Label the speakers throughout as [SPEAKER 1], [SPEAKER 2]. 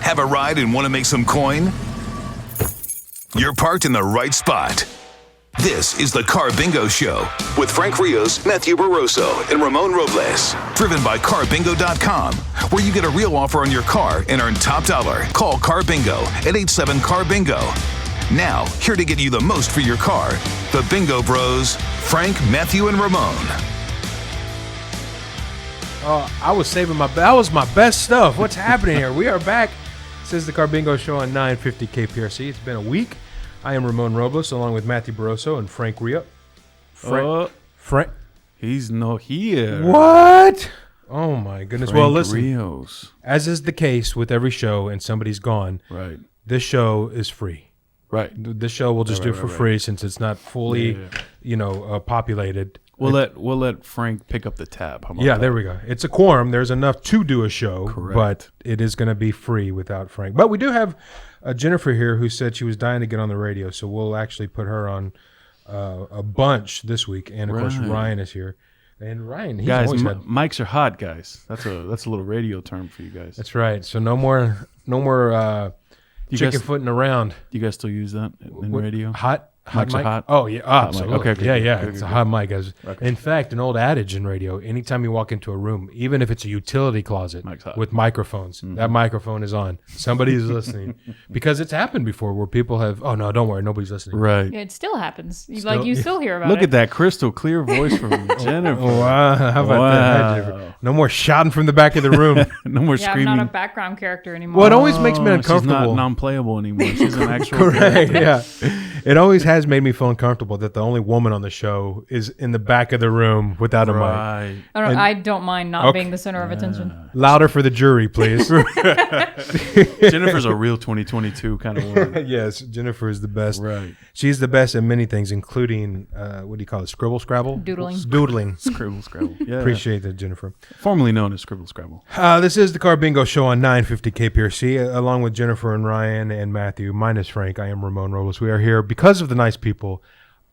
[SPEAKER 1] Have a ride and want to make some coin? You're parked in the right spot. This is the Carbingo Show with Frank Rios, Matthew Barroso, and Ramon Robles. Driven by Carbingo.com, where you get a real offer on your car and earn top dollar. Call Carbingo at 87-CAR-BINGO. Now, here to get you the most for your car, the Bingo Bros, Frank, Matthew, and Ramon.
[SPEAKER 2] I was saving that was my best stuff. What's happening here? We are back. This is the Carbingo Show on 950 KPRC. It's been a week. I am Ramon Robles, along with Matthew Barroso and Frank Rio. Frank?
[SPEAKER 3] He's not here.
[SPEAKER 2] What? Oh, my goodness.
[SPEAKER 3] Frank
[SPEAKER 2] Well, listen,
[SPEAKER 3] Rios.
[SPEAKER 2] as is the case with every show and somebody's gone,
[SPEAKER 3] Right.
[SPEAKER 2] this show is free.
[SPEAKER 3] Right.
[SPEAKER 2] This show we'll just do for free since it's not fully, populated.
[SPEAKER 3] We'll let Frank pick up the tab. How about that?
[SPEAKER 2] There we go. It's a quorum. There's enough to do a show,
[SPEAKER 3] Correct.
[SPEAKER 2] but it is going to be free without Frank. But we do have Jennifer here who said she was dying to get on the radio, so we'll actually put her on a bunch this week. And of course, Ryan is here. And Ryan, he's
[SPEAKER 3] guys,
[SPEAKER 2] always had.
[SPEAKER 3] mics are hot, guys. That's a little radio term for you guys.
[SPEAKER 2] That's right. So no more chicken footing around.
[SPEAKER 3] You guys still use that in radio?
[SPEAKER 2] Hot
[SPEAKER 3] Mics are
[SPEAKER 2] mic?
[SPEAKER 3] hot?
[SPEAKER 2] Oh, yeah. Absolutely.
[SPEAKER 3] Okay.
[SPEAKER 2] Yeah. It's a hot mic. Guys.
[SPEAKER 3] Okay.
[SPEAKER 2] In fact, an old adage in radio, anytime you walk into a room, even if it's a utility closet with microphones, that microphone is on. Somebody is listening. Because it's happened before where people have, oh, no, don't worry, nobody's listening.
[SPEAKER 3] Right.
[SPEAKER 4] Yeah, it still happens. You still hear about it.
[SPEAKER 3] Look at that crystal clear voice from Jennifer.
[SPEAKER 2] Wow. How about that, Jennifer? No more shouting from the back of the room.
[SPEAKER 3] No more
[SPEAKER 4] Yeah,
[SPEAKER 3] screaming.
[SPEAKER 4] I'm not a background character anymore.
[SPEAKER 2] Well, it always makes me uncomfortable.
[SPEAKER 3] She's not non-playable anymore. She's an actual
[SPEAKER 2] Correct,
[SPEAKER 3] character.
[SPEAKER 2] yeah. It always has made me feel uncomfortable that the only woman on the show is in the back of the room without a mic.
[SPEAKER 3] Right.
[SPEAKER 4] I don't mind not being the center of attention.
[SPEAKER 2] Louder for the jury, please.
[SPEAKER 3] Jennifer's a real 2022 kind of woman.
[SPEAKER 2] Yes, Jennifer is the best.
[SPEAKER 3] Right.
[SPEAKER 2] She's the best at many things, including, what do you call it, Scribble Scrabble? Doodling.
[SPEAKER 3] Scribble Scrabble. Yeah.
[SPEAKER 2] Appreciate that, Jennifer.
[SPEAKER 3] Formerly known as Scribble Scrabble.
[SPEAKER 2] This is the Carbingo Show on 950 KPRC, along with Jennifer and Ryan and Matthew, minus Frank. I am Ramon Robles. We are here because of the nice people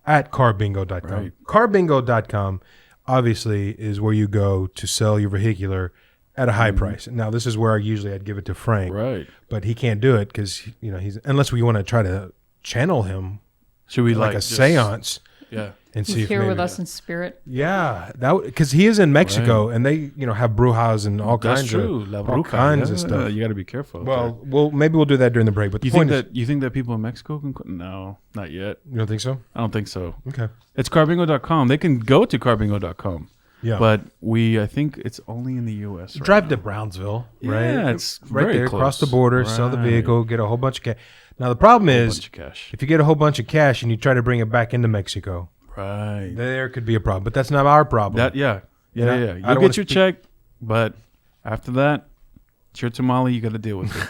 [SPEAKER 2] at Carbingo.com.
[SPEAKER 3] Right.
[SPEAKER 2] Carbingo.com, obviously, is where you go to sell your vehicular at a high price. Now, this is where I'd give it to Frank.
[SPEAKER 3] Right.
[SPEAKER 2] But he can't do it because, he's, unless we want to try to channel him.
[SPEAKER 3] Should we
[SPEAKER 2] like a seance?
[SPEAKER 3] Yeah.
[SPEAKER 2] And see
[SPEAKER 4] He's
[SPEAKER 2] if
[SPEAKER 4] here
[SPEAKER 2] maybe
[SPEAKER 4] with us in spirit.
[SPEAKER 2] Yeah, because he is in Mexico and they, have brujas and all kinds of stuff.
[SPEAKER 3] You got to be careful.
[SPEAKER 2] Well, maybe we'll do that during the break. But
[SPEAKER 3] you think that people in Mexico can? No, not yet.
[SPEAKER 2] You don't think so?
[SPEAKER 3] I don't think so.
[SPEAKER 2] Okay.
[SPEAKER 3] It's Carbingo.com. They can go to Carbingo.com.
[SPEAKER 2] Yeah.
[SPEAKER 3] But I think it's only in the U.S.
[SPEAKER 2] Drive to Brownsville, right?
[SPEAKER 3] Yeah, it's
[SPEAKER 2] right
[SPEAKER 3] very
[SPEAKER 2] there
[SPEAKER 3] close.
[SPEAKER 2] Across the border, sell the vehicle, get a whole bunch of cash. Now, the problem is, if you get a whole bunch of cash and you try to bring it back into Mexico,
[SPEAKER 3] right,
[SPEAKER 2] there could be a problem. But that's not our problem.
[SPEAKER 3] Yeah. You'll get your check, but after that, it's your tamale. You got to deal with it.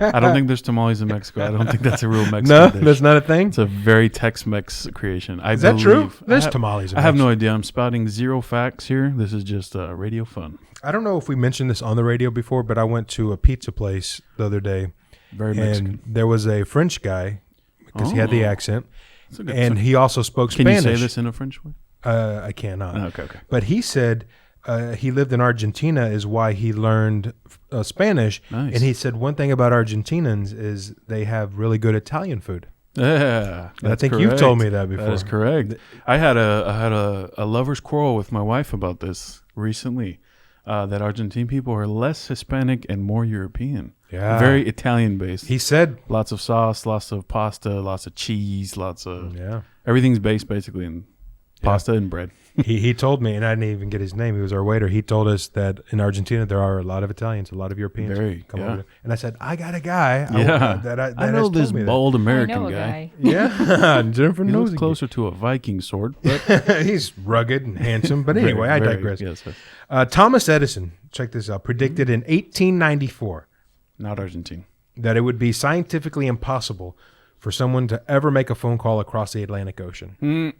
[SPEAKER 3] I don't think there's tamales in Mexico. I don't think that's a real Mexican dish.
[SPEAKER 2] That's not a thing?
[SPEAKER 3] It's a very Tex-Mex creation.
[SPEAKER 2] Is that true? There's tamales in Mexico.
[SPEAKER 3] I have no idea. I'm spouting zero facts here. This is just radio fun.
[SPEAKER 2] I don't know if we mentioned this on the radio before, but I went to a pizza place the other day.
[SPEAKER 3] Very Mexican.
[SPEAKER 2] And there was a French guy, because he had the accent, and he also spoke Spanish.
[SPEAKER 3] Can you say this in a French way?
[SPEAKER 2] I cannot.
[SPEAKER 3] Okay.
[SPEAKER 2] But he said he lived in Argentina is why he learned Spanish.
[SPEAKER 3] Nice.
[SPEAKER 2] And he said one thing about Argentinians is they have really good Italian food.
[SPEAKER 3] Yeah,
[SPEAKER 2] I think you've told me that before.
[SPEAKER 3] That is correct. I had a lover's quarrel with my wife about this recently. That Argentine people are less Hispanic and more European.
[SPEAKER 2] Yeah.
[SPEAKER 3] Very Italian based.
[SPEAKER 2] He said
[SPEAKER 3] lots of sauce, lots of pasta, lots of cheese, everything's based basically in pasta and bread.
[SPEAKER 2] He told me, and I didn't even get his name. He was our waiter. He told us that in Argentina there are a lot of Italians, a lot of Europeans come over there. And I said, I got a guy.
[SPEAKER 3] I know this bold American
[SPEAKER 4] guy.
[SPEAKER 2] Yeah, Jennifer
[SPEAKER 3] he
[SPEAKER 2] knows
[SPEAKER 3] looks closer to a Viking sword, but
[SPEAKER 2] he's rugged and handsome. But anyway, I digress.
[SPEAKER 3] Yes.
[SPEAKER 2] Thomas Edison, check this out, predicted in 1894,
[SPEAKER 3] not Argentine,
[SPEAKER 2] that it would be scientifically impossible for someone to ever make a phone call across the Atlantic Ocean.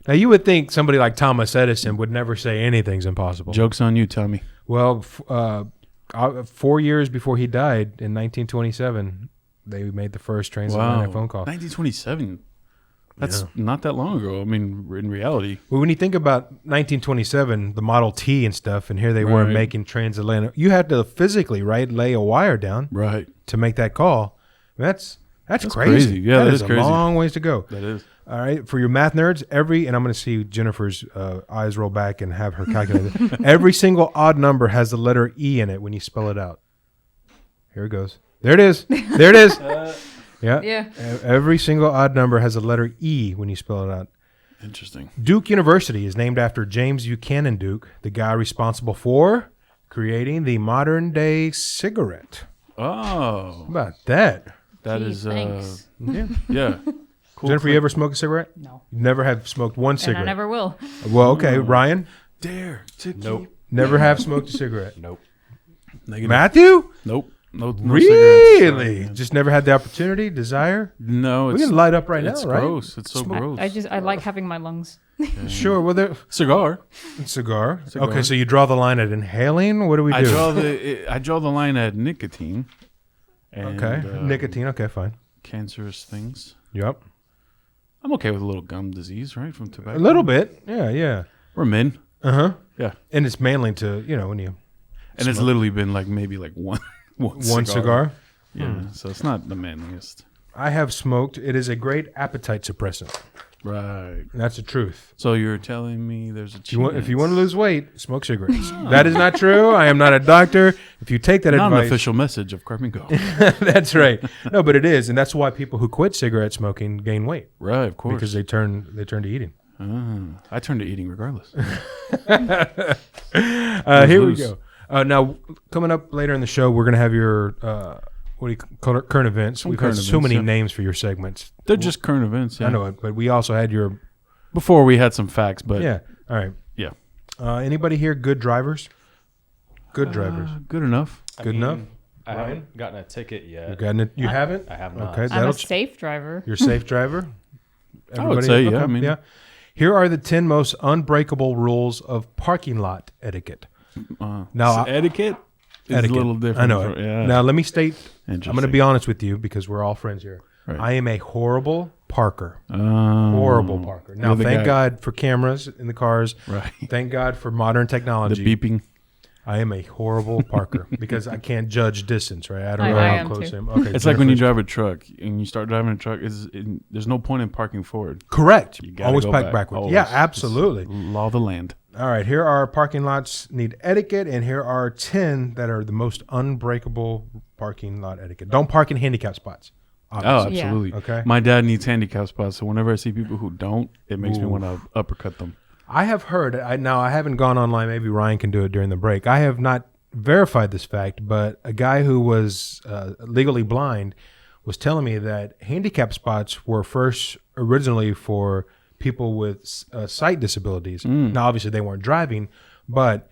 [SPEAKER 2] Now, you would think somebody like Thomas Edison would never say anything's impossible.
[SPEAKER 3] Joke's on you, Tommy.
[SPEAKER 2] Well, 4 years before he died in 1927, they made the first transatlantic phone call.
[SPEAKER 3] 1927. That's not that long ago. I mean, in reality.
[SPEAKER 2] Well, when you think about 1927, the Model T and stuff, and here they were making transatlantic. You had to physically, lay a wire down to make that call. That's crazy.
[SPEAKER 3] Yeah, that is
[SPEAKER 2] a
[SPEAKER 3] crazy.
[SPEAKER 2] long ways to go.
[SPEAKER 3] That is.
[SPEAKER 2] All right, for your math nerds, and I'm going to see Jennifer's eyes roll back and have her calculate it. Every single odd number has the letter E in it when you spell it out. Here it goes. There it is. There it is. Yeah. Every single odd number has a letter E when you spell it out.
[SPEAKER 3] Interesting.
[SPEAKER 2] Duke University is named after James Buchanan Duke, the guy responsible for creating the modern day cigarette.
[SPEAKER 3] Oh.
[SPEAKER 2] How about that?
[SPEAKER 3] That
[SPEAKER 4] Gee,
[SPEAKER 3] is
[SPEAKER 4] thanks.
[SPEAKER 3] yeah. Cool.
[SPEAKER 2] Jennifer, you ever smoked a cigarette?
[SPEAKER 4] No.
[SPEAKER 2] You never have smoked one cigarette.
[SPEAKER 4] And I never will.
[SPEAKER 2] Well, okay, Ryan.
[SPEAKER 3] Dare to
[SPEAKER 5] Nope.
[SPEAKER 2] Never have smoked a cigarette.
[SPEAKER 5] Nope.
[SPEAKER 3] Negative.
[SPEAKER 2] Matthew?
[SPEAKER 3] Nope. No
[SPEAKER 2] Really?
[SPEAKER 3] cigarettes. Sorry,
[SPEAKER 2] Just never had the opportunity, desire?
[SPEAKER 3] no,
[SPEAKER 2] We
[SPEAKER 3] it's
[SPEAKER 2] can light up right now,
[SPEAKER 3] it's
[SPEAKER 2] right?
[SPEAKER 3] gross. It's so gross.
[SPEAKER 4] I like having my lungs.
[SPEAKER 2] Sure. Well,
[SPEAKER 3] Cigar.
[SPEAKER 2] cigar. Okay, so you draw the line at inhaling. What do we do?
[SPEAKER 3] I draw the line at nicotine. And,
[SPEAKER 2] Okay, nicotine. Okay, fine.
[SPEAKER 3] Cancerous things.
[SPEAKER 2] Yep.
[SPEAKER 3] I'm okay with a little gum disease, right, from tobacco.
[SPEAKER 2] A little bit. Yeah.
[SPEAKER 3] We're men. Yeah,
[SPEAKER 2] And it's mainly to when you
[SPEAKER 3] and it's literally been maybe one
[SPEAKER 2] one cigar.
[SPEAKER 3] Yeah, so it's not the manliest.
[SPEAKER 2] I have smoked. It is a great appetite suppressant.
[SPEAKER 3] Right.
[SPEAKER 2] That's the truth.
[SPEAKER 3] So you're telling me there's a chance.
[SPEAKER 2] If you want to lose weight, smoke cigarettes. That is not true. I am not a doctor. If you take that
[SPEAKER 3] not
[SPEAKER 2] advice,
[SPEAKER 3] an official message of Carbingo.
[SPEAKER 2] that's right. No, but it is, and that's why people who quit cigarette smoking gain weight
[SPEAKER 3] Right, of course.
[SPEAKER 2] because they turn to eating.
[SPEAKER 3] I turn to eating regardless.
[SPEAKER 2] Here we go. Now, coming up later in the show, we're going to have your what do you call it? Current events. We've
[SPEAKER 3] current
[SPEAKER 2] got so
[SPEAKER 3] events,
[SPEAKER 2] many
[SPEAKER 3] yeah.
[SPEAKER 2] names for your segments.
[SPEAKER 3] They're just current events. Yeah.
[SPEAKER 2] I know it, but we also had your
[SPEAKER 3] Before we had some facts, but
[SPEAKER 2] yeah. All right.
[SPEAKER 3] yeah.
[SPEAKER 2] Anybody here good drivers? Good drivers.
[SPEAKER 3] Good enough.
[SPEAKER 2] Good enough.
[SPEAKER 5] I haven't gotten a ticket yet.
[SPEAKER 2] You've gotten it. You haven't?
[SPEAKER 5] I have not.
[SPEAKER 2] Okay,
[SPEAKER 4] I'm
[SPEAKER 2] that'll
[SPEAKER 4] a safe driver.
[SPEAKER 2] you're a safe driver.
[SPEAKER 3] I would say, yeah.
[SPEAKER 2] Okay,
[SPEAKER 3] I mean,
[SPEAKER 2] yeah. Here are the 10 most unbreakable rules of parking lot etiquette. Now,
[SPEAKER 3] so etiquette is
[SPEAKER 2] etiquette.
[SPEAKER 3] a little different.
[SPEAKER 2] I know it.
[SPEAKER 3] Yeah.
[SPEAKER 2] Now, let me state. I'm going to
[SPEAKER 3] Interesting.
[SPEAKER 2] be honest with you because we're all friends here.
[SPEAKER 3] Right.
[SPEAKER 2] I am a horrible parker. Horrible parker. Now,
[SPEAKER 3] You're the
[SPEAKER 2] thank
[SPEAKER 3] guy.
[SPEAKER 2] God for cameras in the cars.
[SPEAKER 3] Right.
[SPEAKER 2] Thank God for modern
[SPEAKER 3] The
[SPEAKER 2] technology.
[SPEAKER 3] beeping.
[SPEAKER 2] I am a horrible parker because I can't judge distance, right? I don't
[SPEAKER 4] I
[SPEAKER 2] know how
[SPEAKER 4] am
[SPEAKER 2] close
[SPEAKER 4] too.
[SPEAKER 2] I am. Okay,
[SPEAKER 3] It's like when you
[SPEAKER 2] Jennifer's-
[SPEAKER 3] drive a truck and you start driving a truck. There's no point in parking forward.
[SPEAKER 2] Correct.
[SPEAKER 3] You gotta
[SPEAKER 2] Always
[SPEAKER 3] go
[SPEAKER 2] park
[SPEAKER 3] back.
[SPEAKER 2] backwards.
[SPEAKER 3] Always.
[SPEAKER 2] Yeah,
[SPEAKER 3] It's
[SPEAKER 2] absolutely.
[SPEAKER 3] Law of the land.
[SPEAKER 2] All right, here are parking lots need etiquette, and here are 10 that are the most unbreakable parking lot etiquette. Don't park in handicap spots.
[SPEAKER 3] Oh,
[SPEAKER 2] obviously.
[SPEAKER 4] Yeah.
[SPEAKER 3] absolutely.
[SPEAKER 2] Okay.
[SPEAKER 3] My dad needs handicap spots, so whenever I see people who don't, it makes me want to uppercut them.
[SPEAKER 2] I have heard, now I haven't gone online, maybe Ryan can do it during the break. I have not verified this fact, but a guy who was legally blind was telling me that handicap spots were first originally for people with sight disabilities. Now, obviously, they weren't driving, but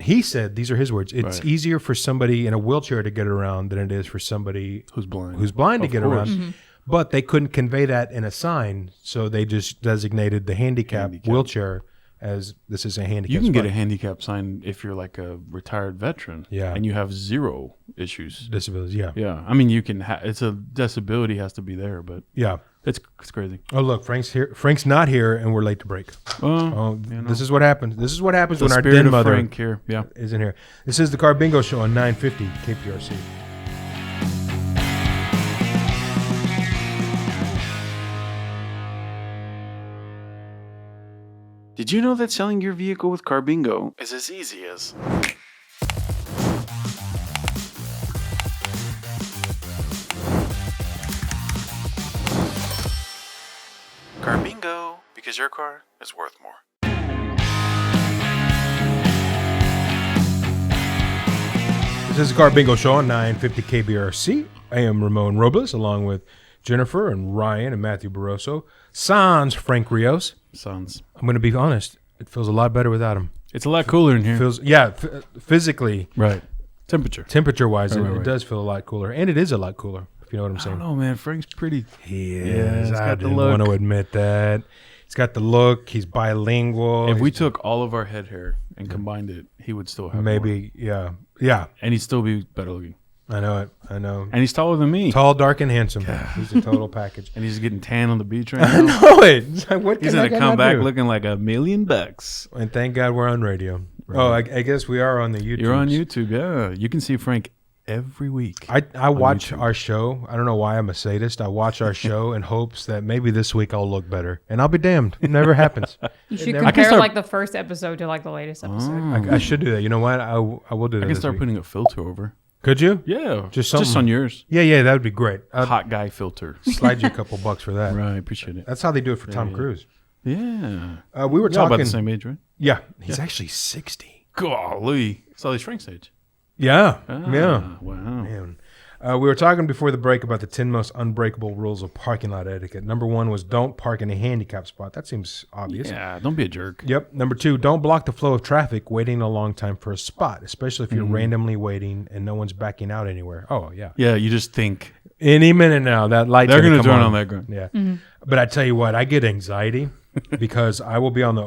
[SPEAKER 2] he said, these are his words, it's
[SPEAKER 3] Right.
[SPEAKER 2] easier for somebody in a wheelchair to get around than it is for somebody
[SPEAKER 3] Who's blind?
[SPEAKER 2] to
[SPEAKER 3] Of
[SPEAKER 2] get
[SPEAKER 3] course.
[SPEAKER 2] around.
[SPEAKER 4] Mm-hmm.
[SPEAKER 2] But they couldn't convey that in a sign, so they just designated the handicap wheelchair as this is a handicap
[SPEAKER 3] You can get
[SPEAKER 2] spot.
[SPEAKER 3] a handicap sign if you're like a retired veteran.
[SPEAKER 2] Yeah.
[SPEAKER 3] And you have zero issues.
[SPEAKER 2] disabilities. Yeah.
[SPEAKER 3] Yeah. I mean, you can it's a disability has to be there, but
[SPEAKER 2] Yeah.
[SPEAKER 3] it's crazy.
[SPEAKER 2] Oh, look, Frank's here. Frank's not here, and we're late to break. Oh, this is what happens. This is what happens when our
[SPEAKER 3] spirit
[SPEAKER 2] den
[SPEAKER 3] of
[SPEAKER 2] mother
[SPEAKER 3] Frank here. Yeah.
[SPEAKER 2] isn't here. This is the Carbingo Show on 950 KPRC.
[SPEAKER 3] Did you know that selling your vehicle with Carbingo is as easy as... Carbingo, because your car is worth more.
[SPEAKER 2] This is the Carbingo Show on 950 KBRC. I am Ramon Robles, along with Jennifer and Ryan and Matthew Barroso. Sans Frank Rios.
[SPEAKER 3] Sounds.
[SPEAKER 2] I'm going to be honest. It feels a lot better without him.
[SPEAKER 3] It's a lot cooler in here.
[SPEAKER 2] Feels physically,
[SPEAKER 3] Right. Temperature.
[SPEAKER 2] temperature-wise,
[SPEAKER 3] Right,
[SPEAKER 2] it
[SPEAKER 3] right.
[SPEAKER 2] does feel a lot cooler, and it is a lot cooler. If you know what I'm
[SPEAKER 3] I
[SPEAKER 2] saying.
[SPEAKER 3] don't know, man. Frank's pretty.
[SPEAKER 2] He
[SPEAKER 3] Yeah,
[SPEAKER 2] is.
[SPEAKER 3] he's
[SPEAKER 2] I
[SPEAKER 3] got the
[SPEAKER 2] didn't
[SPEAKER 3] look.
[SPEAKER 2] want to admit that. He's got the look. He's bilingual.
[SPEAKER 3] If we took all of our head hair and combined it, he would still have more.
[SPEAKER 2] maybe, yeah,
[SPEAKER 3] And he'd still be better looking.
[SPEAKER 2] I know it. I know.
[SPEAKER 3] And he's taller than me.
[SPEAKER 2] Tall, dark, and handsome. He's a total package.
[SPEAKER 3] And he's getting tan on the beach right
[SPEAKER 2] I
[SPEAKER 3] now.
[SPEAKER 2] know it. It's like, what
[SPEAKER 3] He's
[SPEAKER 2] can
[SPEAKER 3] going to
[SPEAKER 2] I
[SPEAKER 3] come back
[SPEAKER 2] do?
[SPEAKER 3] looking like $1 million.
[SPEAKER 2] And thank God we're on radio.
[SPEAKER 3] Right.
[SPEAKER 2] Oh, I guess we are on the YouTube.
[SPEAKER 3] You're on YouTube, yeah. You can see Frank every week.
[SPEAKER 2] I watch
[SPEAKER 3] YouTube.
[SPEAKER 2] our show. I don't know why I'm a sadist. I watch our show in hopes that maybe this week I'll look better. And I'll be damned. It never happens.
[SPEAKER 4] You should
[SPEAKER 2] never-
[SPEAKER 3] I can
[SPEAKER 4] compare
[SPEAKER 3] start-
[SPEAKER 4] like the first episode to like the latest episode.
[SPEAKER 2] I should do that. You know what? I will do that.
[SPEAKER 3] I can
[SPEAKER 2] this
[SPEAKER 3] start
[SPEAKER 2] week.
[SPEAKER 3] putting a filter over.
[SPEAKER 2] Could you?
[SPEAKER 3] Yeah.
[SPEAKER 2] Just something.
[SPEAKER 3] on yours.
[SPEAKER 2] Yeah, that would be great. I'd
[SPEAKER 3] Hot guy filter.
[SPEAKER 2] slide you a couple bucks for that.
[SPEAKER 3] Right, appreciate it.
[SPEAKER 2] That's how they do it for Tom
[SPEAKER 3] yeah.
[SPEAKER 2] Cruise.
[SPEAKER 3] Yeah.
[SPEAKER 2] We were
[SPEAKER 3] Y'all
[SPEAKER 2] talking
[SPEAKER 3] about the same age, right?
[SPEAKER 2] Yeah, he's actually 60.
[SPEAKER 3] Golly. So he's Frank's age.
[SPEAKER 2] Yeah,
[SPEAKER 3] Ah,
[SPEAKER 2] yeah.
[SPEAKER 3] Wow.
[SPEAKER 2] Man. We were talking before the break about the 10 most unbreakable rules of parking lot etiquette. Number 1 was don't park in a handicap spot. That seems obvious.
[SPEAKER 3] Yeah, don't be a jerk.
[SPEAKER 2] Yep. Number 2, don't block the flow of traffic waiting a long time for a spot, especially if you're randomly waiting and no one's backing out anywhere. Oh, yeah.
[SPEAKER 3] Yeah, you just think
[SPEAKER 2] Any minute now, that light's
[SPEAKER 3] they're
[SPEAKER 2] going to
[SPEAKER 3] turn on that gun.
[SPEAKER 2] Yeah. But I tell you what, I get anxiety because I will be on the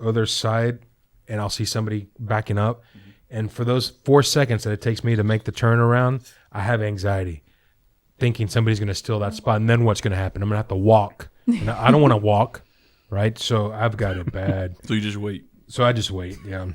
[SPEAKER 2] other side and I'll see somebody backing up. And for those 4 seconds that it takes me to make the turnaround, I have anxiety thinking somebody's going to steal that spot. And then what's going to happen? I'm going to have to walk. And I don't want to walk, right? So I've got it bad.
[SPEAKER 3] So you just wait.
[SPEAKER 2] So I just wait. Yeah.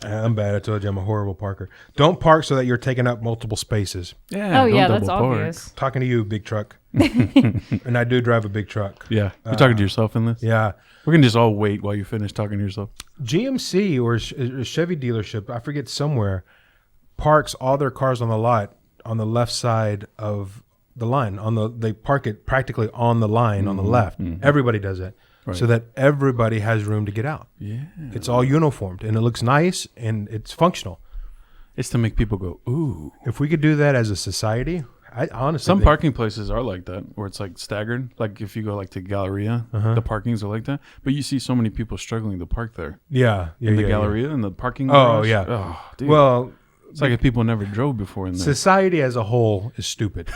[SPEAKER 2] I'm bad. I told you I'm a horrible parker. Don't park so that you're taking up multiple spaces.
[SPEAKER 3] Yeah.
[SPEAKER 4] Oh
[SPEAKER 3] don't
[SPEAKER 4] yeah, that's
[SPEAKER 3] double park.
[SPEAKER 4] obvious.
[SPEAKER 2] Talking to you, big truck. And I do drive a big truck.
[SPEAKER 3] Yeah. You're talking to yourself in this?
[SPEAKER 2] Yeah.
[SPEAKER 3] We're going to just all wait while you finish talking to yourself.
[SPEAKER 2] GMC or a Chevy dealership, I forget somewhere, parks all their cars on the lot on the left side of the line. They park it practically on the line on the left. Everybody does it.
[SPEAKER 3] Right.
[SPEAKER 2] So that everybody has room to get out.
[SPEAKER 3] Yeah.
[SPEAKER 2] It's all uniformed and it looks nice and it's functional.
[SPEAKER 3] It's to make people go, ooh.
[SPEAKER 2] If we could do that as a society, I honestly
[SPEAKER 3] Some
[SPEAKER 2] think,
[SPEAKER 3] parking places are like that, where it's like staggered. Like if you go like to Galleria, the parkings are like that. But you see so many people struggling to park there.
[SPEAKER 2] yeah,
[SPEAKER 3] In the
[SPEAKER 2] yeah.
[SPEAKER 3] Galleria and the parking
[SPEAKER 2] Oh,
[SPEAKER 3] garage.
[SPEAKER 2] yeah.
[SPEAKER 3] Oh, dude.
[SPEAKER 2] Well,
[SPEAKER 3] it's like if people never drove before in there.
[SPEAKER 2] society as a whole is stupid.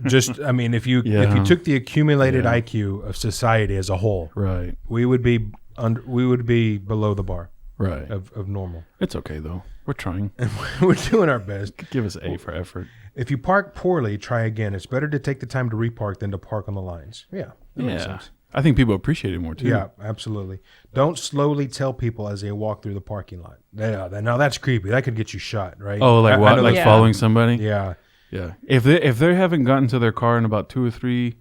[SPEAKER 2] Just, I mean, if you
[SPEAKER 3] Yeah.
[SPEAKER 2] took the accumulated
[SPEAKER 3] Yeah.
[SPEAKER 2] IQ of society as a whole,
[SPEAKER 3] Right.
[SPEAKER 2] we would be below the bar
[SPEAKER 3] Right.
[SPEAKER 2] of normal.
[SPEAKER 3] It's okay, though. We're trying.
[SPEAKER 2] We're doing our best.
[SPEAKER 3] Give us A for effort.
[SPEAKER 2] If you park poorly, try again. It's better to take the time to repark than to park on the lines. Yeah, that makes
[SPEAKER 3] Yeah.
[SPEAKER 2] sense.
[SPEAKER 3] I think people appreciate it more, too.
[SPEAKER 2] Yeah, absolutely. Don't slowly tell people as they walk through the parking lot. Yeah, now that's creepy. That could get you shot, right?
[SPEAKER 3] Oh, like
[SPEAKER 2] I
[SPEAKER 3] what?
[SPEAKER 2] know
[SPEAKER 3] Like
[SPEAKER 2] that-
[SPEAKER 4] Yeah.
[SPEAKER 3] following somebody?
[SPEAKER 2] Yeah.
[SPEAKER 3] Yeah. If they haven't gotten to their car in about 2 or 3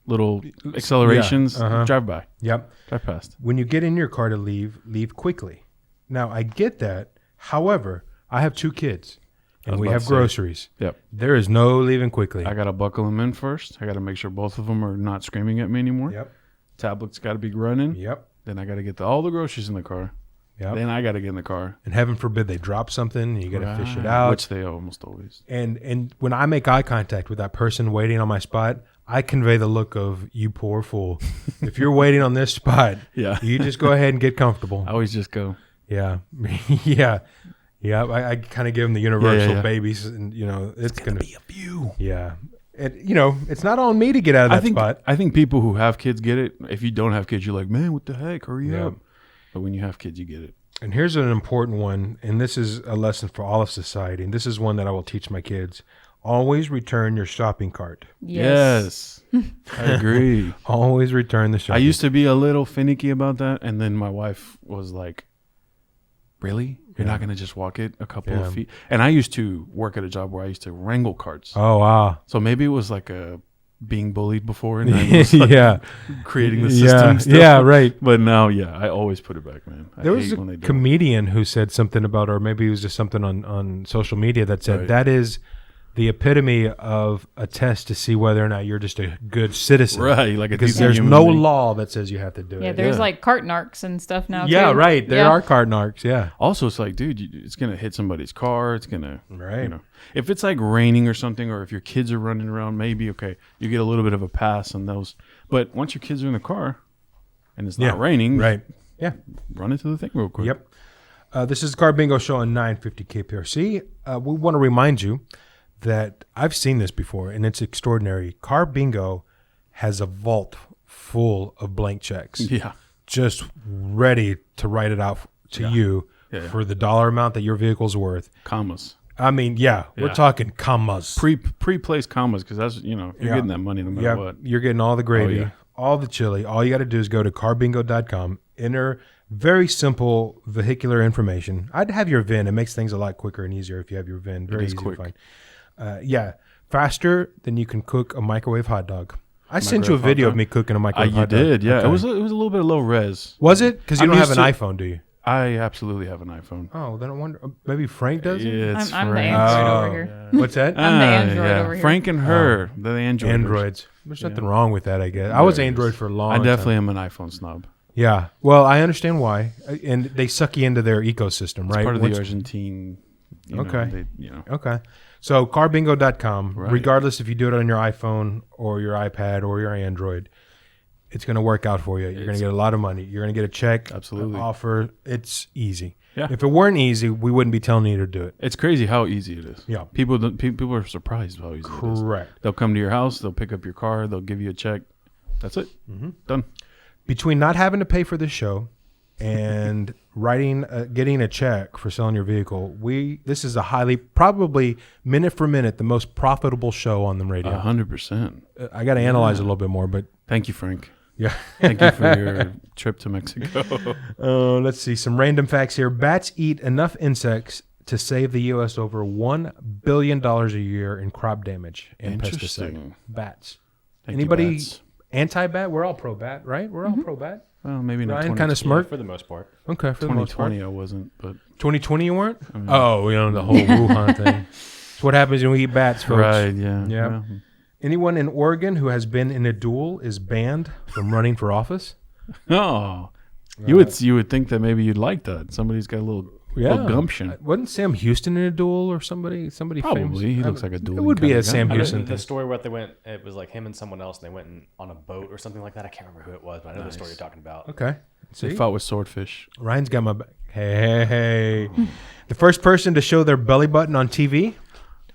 [SPEAKER 3] little accelerations, drive by.
[SPEAKER 2] Yep.
[SPEAKER 3] Drive past.
[SPEAKER 2] When you get in your car to leave quickly. Now, I get that. However, I have 2 kids, and
[SPEAKER 3] was
[SPEAKER 2] we
[SPEAKER 3] about
[SPEAKER 2] have
[SPEAKER 3] to say.
[SPEAKER 2] groceries.
[SPEAKER 3] Yep.
[SPEAKER 2] There is no leaving quickly.
[SPEAKER 3] I got to buckle them in first. I got to make sure both of them are not screaming at me anymore.
[SPEAKER 2] Yep.
[SPEAKER 3] Tablet's got to be running.
[SPEAKER 2] Yep.
[SPEAKER 3] Then I got to get all the groceries in the car.
[SPEAKER 2] Yep.
[SPEAKER 3] Then I got to get in the car.
[SPEAKER 2] And heaven forbid they drop something, and you got to fish it
[SPEAKER 3] Right.
[SPEAKER 2] out.
[SPEAKER 3] Which they almost always.
[SPEAKER 2] And when I make eye contact with that person waiting on my spot, I convey the look of, you poor fool. If you're waiting on this spot,
[SPEAKER 3] Yeah.
[SPEAKER 2] you just go ahead and get comfortable.
[SPEAKER 3] I always just go.
[SPEAKER 2] Yeah. Yeah. Yeah. I kind of give them the universal
[SPEAKER 3] yeah.
[SPEAKER 2] babies, and, it's going to
[SPEAKER 3] Be a few.
[SPEAKER 2] Yeah. It's not on me to get out of that spot.
[SPEAKER 3] I think people who have kids get it. If you don't have kids, you're like, man, what the heck? Hurry
[SPEAKER 2] Yeah.
[SPEAKER 3] up. But when you have kids, you get it.
[SPEAKER 2] And here's an important one, and this is a lesson for all of society, and this is one that I will teach my kids. Always return your shopping cart.
[SPEAKER 3] Yes. I agree.
[SPEAKER 2] Always return the shopping
[SPEAKER 3] I used to be a little finicky about that, and then my wife was like, really? You're not going to just walk it a couple
[SPEAKER 2] Yeah.
[SPEAKER 3] of feet? And I used to work at a job where I used to wrangle carts.
[SPEAKER 2] Oh, wow.
[SPEAKER 3] So maybe it was like being bullied before, and I was like
[SPEAKER 2] Yeah.
[SPEAKER 3] creating the system. still.
[SPEAKER 2] Yeah, right.
[SPEAKER 3] But now, yeah, I always put it back, man. I
[SPEAKER 2] There was
[SPEAKER 3] hate
[SPEAKER 2] a
[SPEAKER 3] when they do it.
[SPEAKER 2] comedian who said something about, or maybe it was just something on social media that said,
[SPEAKER 3] Right.
[SPEAKER 2] that is the epitome of a test to see whether or not you're just a good citizen.
[SPEAKER 3] Right, like a
[SPEAKER 2] Because
[SPEAKER 3] decent
[SPEAKER 2] there's
[SPEAKER 3] human
[SPEAKER 2] no
[SPEAKER 3] being.
[SPEAKER 2] law that says you have to do
[SPEAKER 4] Yeah,
[SPEAKER 2] it.
[SPEAKER 4] there's
[SPEAKER 3] Yeah.
[SPEAKER 4] like cart narcs and stuff now.
[SPEAKER 2] Yeah,
[SPEAKER 4] too.
[SPEAKER 2] right. There
[SPEAKER 4] Yeah.
[SPEAKER 2] are card narcs. Yeah.
[SPEAKER 3] Also, it's like, dude, it's going to hit somebody's car. It's going to,
[SPEAKER 2] Right.
[SPEAKER 3] if it's like raining or something, or if your kids are running around, maybe, okay, you get a little bit of a pass on those. But once your kids are in the car and it's not raining,
[SPEAKER 2] Right. Yeah.
[SPEAKER 3] run into the thing real quick.
[SPEAKER 2] Yep. This is the Carbingo Show on 950 KPRC. We want to remind you that I've seen this before, and it's extraordinary. Carbingo has a vault full of blank checks,
[SPEAKER 3] Yeah.
[SPEAKER 2] just ready to write it out to you
[SPEAKER 3] Yeah.
[SPEAKER 2] for the dollar amount that your vehicle's worth.
[SPEAKER 3] Commas.
[SPEAKER 2] I mean, we're
[SPEAKER 3] Yeah.
[SPEAKER 2] talking commas.
[SPEAKER 3] Pre-placed commas because that's you're getting that money no matter what.
[SPEAKER 2] You're getting all the gravy,
[SPEAKER 3] yeah.
[SPEAKER 2] all the chili. All you got to do is go to carbingo.com, enter very simple vehicular information. I'd have your VIN. It makes things a lot quicker and easier if you have your VIN. Very
[SPEAKER 3] is
[SPEAKER 2] easy
[SPEAKER 3] quick.
[SPEAKER 2] to find. Faster than you can cook a microwave hot dog. I sent you a
[SPEAKER 3] Microwave hot
[SPEAKER 2] video of
[SPEAKER 3] dog?
[SPEAKER 2] me cooking a microwave
[SPEAKER 3] You
[SPEAKER 2] hot dog.
[SPEAKER 3] did, yeah.
[SPEAKER 2] Okay.
[SPEAKER 3] It was a little bit of low res.
[SPEAKER 2] Was it? Because you
[SPEAKER 3] I'm
[SPEAKER 2] don't have an
[SPEAKER 3] used
[SPEAKER 2] iPhone, do you?
[SPEAKER 3] I absolutely have an iPhone.
[SPEAKER 2] Oh, then I wonder. Maybe Frank does it?
[SPEAKER 3] Yeah, it's
[SPEAKER 4] I'm the
[SPEAKER 3] Frank.
[SPEAKER 4] Android
[SPEAKER 2] Oh.
[SPEAKER 4] over here.
[SPEAKER 2] What's that?
[SPEAKER 4] I'm the Android over here.
[SPEAKER 3] Frank and her, they're the Android.
[SPEAKER 2] Androids. There's nothing wrong with that, I guess. I was
[SPEAKER 3] There is.
[SPEAKER 2] Android for a long
[SPEAKER 3] I
[SPEAKER 2] time.
[SPEAKER 3] definitely am an iPhone snob.
[SPEAKER 2] Yeah. Well, I understand why. And they suck you into their ecosystem, right?
[SPEAKER 3] Part of
[SPEAKER 2] Once-
[SPEAKER 3] the Argentine.
[SPEAKER 2] Okay.
[SPEAKER 3] They.
[SPEAKER 2] Okay. So carbingo.com,
[SPEAKER 3] Right.
[SPEAKER 2] regardless if you do it on your iPhone or your iPad or your Android, it's going to work out for you. You're going to get a lot of money. You're going to get a check,
[SPEAKER 3] Absolutely.
[SPEAKER 2] an offer. It's easy.
[SPEAKER 3] Yeah.
[SPEAKER 2] If it weren't easy, we wouldn't be telling you to do it.
[SPEAKER 3] It's crazy how easy it is.
[SPEAKER 2] Yeah.
[SPEAKER 3] People are surprised how easy it is.
[SPEAKER 2] Correct.
[SPEAKER 3] They'll come to your house. They'll pick up your car. They'll give you a check. That's it. Done.
[SPEAKER 2] Between not having to pay for this show and getting a check for selling your vehicle, this is probably minute for minute, the most profitable show on the radio.
[SPEAKER 3] 100%.
[SPEAKER 2] I got to analyze it a little bit more, but
[SPEAKER 3] Thank you, Frank.
[SPEAKER 2] yeah.
[SPEAKER 3] Thank you for your trip to Mexico.
[SPEAKER 2] Let's see some random facts here. Bats eat enough insects to save the U.S. over $1 billion a year in crop damage and pesticide.
[SPEAKER 3] Interesting.
[SPEAKER 2] Bats.
[SPEAKER 3] Thank you,
[SPEAKER 2] Anybody
[SPEAKER 3] bats.
[SPEAKER 2] anti-bat? We're all pro-bat, right? We're all pro-bat.
[SPEAKER 3] Well, maybe not.
[SPEAKER 2] Ryan kind of
[SPEAKER 5] Yeah,
[SPEAKER 2] smart.
[SPEAKER 5] for the most part.
[SPEAKER 2] Okay, for the most part.
[SPEAKER 3] 2020, I wasn't, but
[SPEAKER 2] 2020 you weren't? Oh, the whole Wuhan thing. It's what happens when we eat bats, folks.
[SPEAKER 3] right, yeah,
[SPEAKER 2] Yeah. Anyone in Oregon who has been in a duel is banned from running for office.
[SPEAKER 3] Oh, you would think that maybe you'd like that. Somebody's got a little gumption.
[SPEAKER 2] Wasn't Sam Houston in a duel or somebody famous?
[SPEAKER 3] Probably. He looks like a dueling
[SPEAKER 2] It would be
[SPEAKER 3] kinda
[SPEAKER 2] a
[SPEAKER 3] guy.
[SPEAKER 2] Sam
[SPEAKER 5] I know
[SPEAKER 2] Houston
[SPEAKER 5] the
[SPEAKER 2] thing.
[SPEAKER 5] story where they went, it was like him and someone else, and they went on a boat or something like that. I can't remember who it was, but I know the story you're talking about.
[SPEAKER 2] Okay.
[SPEAKER 3] They
[SPEAKER 2] See?
[SPEAKER 3] fought with swordfish.
[SPEAKER 2] Ryan's got my back. Hey. The first person to show their belly button on TV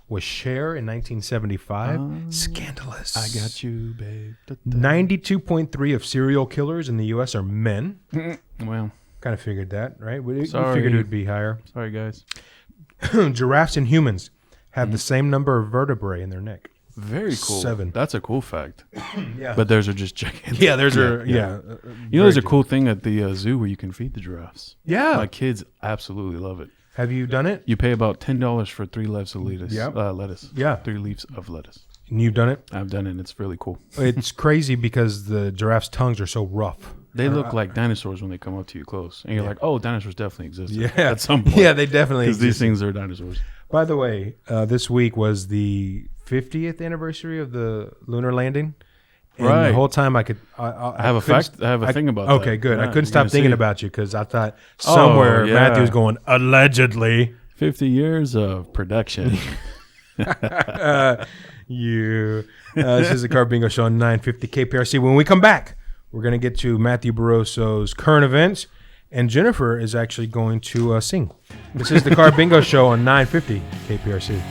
[SPEAKER 2] was Cher in 1975. Scandalous.
[SPEAKER 3] I got you, babe.
[SPEAKER 2] 92.3 of serial killers in the U.S. are men.
[SPEAKER 3] Well,
[SPEAKER 2] Kind of figured that, right? We
[SPEAKER 3] Sorry.
[SPEAKER 2] figured it would be higher.
[SPEAKER 3] sorry, guys.
[SPEAKER 2] Giraffes and humans have the same number of vertebrae in their neck.
[SPEAKER 3] Very cool.
[SPEAKER 2] 7.
[SPEAKER 3] That's a cool fact.
[SPEAKER 2] Yeah.
[SPEAKER 3] But theirs are just gigantic.
[SPEAKER 2] Yeah, there's
[SPEAKER 3] You know, there's a cool thing at the zoo where you can feed the giraffes.
[SPEAKER 2] Yeah.
[SPEAKER 3] My kids absolutely love it.
[SPEAKER 2] Have you done it?
[SPEAKER 3] You pay about $10 for 3 leaves of lettuce.
[SPEAKER 2] Yep.
[SPEAKER 3] Lettuce.
[SPEAKER 2] Yeah.
[SPEAKER 3] 3 leaves of lettuce.
[SPEAKER 2] And you've done it?
[SPEAKER 3] I've done it, and it's really cool.
[SPEAKER 2] It's crazy because the giraffes' tongues are so rough.
[SPEAKER 3] They look like dinosaurs when they come up to you close, and you're like, "Oh, dinosaurs definitely existed."
[SPEAKER 2] Yeah.
[SPEAKER 3] at some point.
[SPEAKER 2] Yeah, they definitely
[SPEAKER 3] because these
[SPEAKER 2] exist.
[SPEAKER 3] things are dinosaurs.
[SPEAKER 2] By the way, this week was the 50th anniversary of the lunar landing. And
[SPEAKER 3] Right.
[SPEAKER 2] the whole time I
[SPEAKER 3] have a fact. I have a thing about that.
[SPEAKER 2] Okay, good.
[SPEAKER 3] Yeah,
[SPEAKER 2] I couldn't
[SPEAKER 3] you're
[SPEAKER 2] stop
[SPEAKER 3] gonna
[SPEAKER 2] thinking
[SPEAKER 3] see.
[SPEAKER 2] about you because I thought somewhere
[SPEAKER 3] yeah.
[SPEAKER 2] Matthew's going, allegedly.
[SPEAKER 3] 50 years of production.
[SPEAKER 2] This is the Carbingo Show on 950 KPRC. When we come back, we're going to get to Matthew Barroso's current events, and Jennifer is actually going to sing. This is the Carbingo Show on 950 KPRC.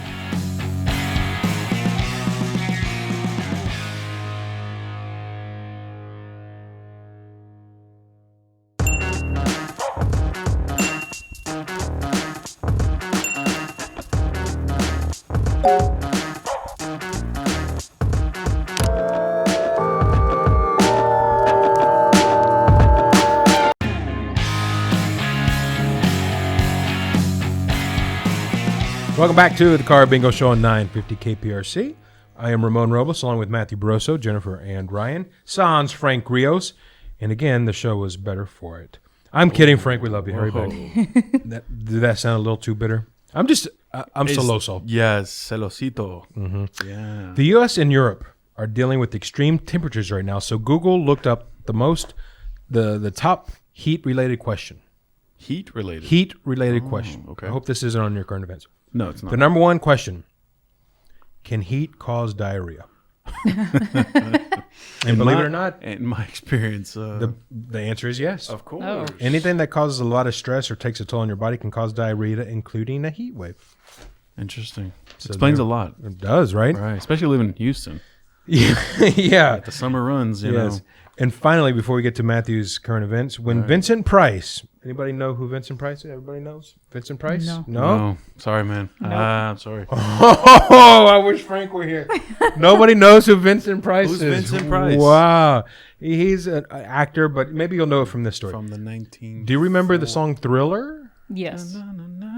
[SPEAKER 2] Welcome back to the Carbingo Show on 950 KPRC. I am Ramon Robles, along with Matthew Barroso, Jennifer, and Ryan. Sans Frank Rios. And again, the show was better for it. I'm kidding, Frank. We love you. Hurry back. Did that sound a little too bitter? I'm celoso.
[SPEAKER 3] Yes, celosito.
[SPEAKER 2] Mm-hmm.
[SPEAKER 3] Yeah.
[SPEAKER 2] The U.S. and Europe are dealing with extreme temperatures right now. So Google looked up the top heat-related question.
[SPEAKER 3] Heat related.
[SPEAKER 2] Heat-related question.
[SPEAKER 3] okay.
[SPEAKER 2] I hope this isn't on your current events.
[SPEAKER 3] No, it's not.
[SPEAKER 2] The number one question: can heat cause diarrhea? And believe it or not,
[SPEAKER 3] in my experience,
[SPEAKER 2] the answer is yes.
[SPEAKER 3] of course.
[SPEAKER 4] Oh.
[SPEAKER 2] Anything that causes a lot of stress or takes a toll on your body can cause diarrhea, including a heat wave.
[SPEAKER 3] Interesting.
[SPEAKER 2] So
[SPEAKER 3] Explains
[SPEAKER 2] there-
[SPEAKER 3] a lot.
[SPEAKER 2] It does, right?
[SPEAKER 3] Right. Especially living in Houston.
[SPEAKER 2] Yeah.
[SPEAKER 3] The summer runs, you
[SPEAKER 2] Yes.
[SPEAKER 3] know.
[SPEAKER 2] And finally, before we get to Matthew's current events, when Vincent Price, anybody know who Vincent Price is? Everybody knows Vincent Price?
[SPEAKER 4] No.
[SPEAKER 3] Sorry, man.
[SPEAKER 4] Nope.
[SPEAKER 3] I'm sorry.
[SPEAKER 2] Oh, I wish Frank were here. Nobody knows who Vincent Price
[SPEAKER 3] Who's
[SPEAKER 2] is.
[SPEAKER 3] Vincent Price?
[SPEAKER 2] Wow. He's an actor, but maybe you'll know it from this story.
[SPEAKER 3] From the 19.
[SPEAKER 2] Do you remember the song Thriller?
[SPEAKER 4] Yes.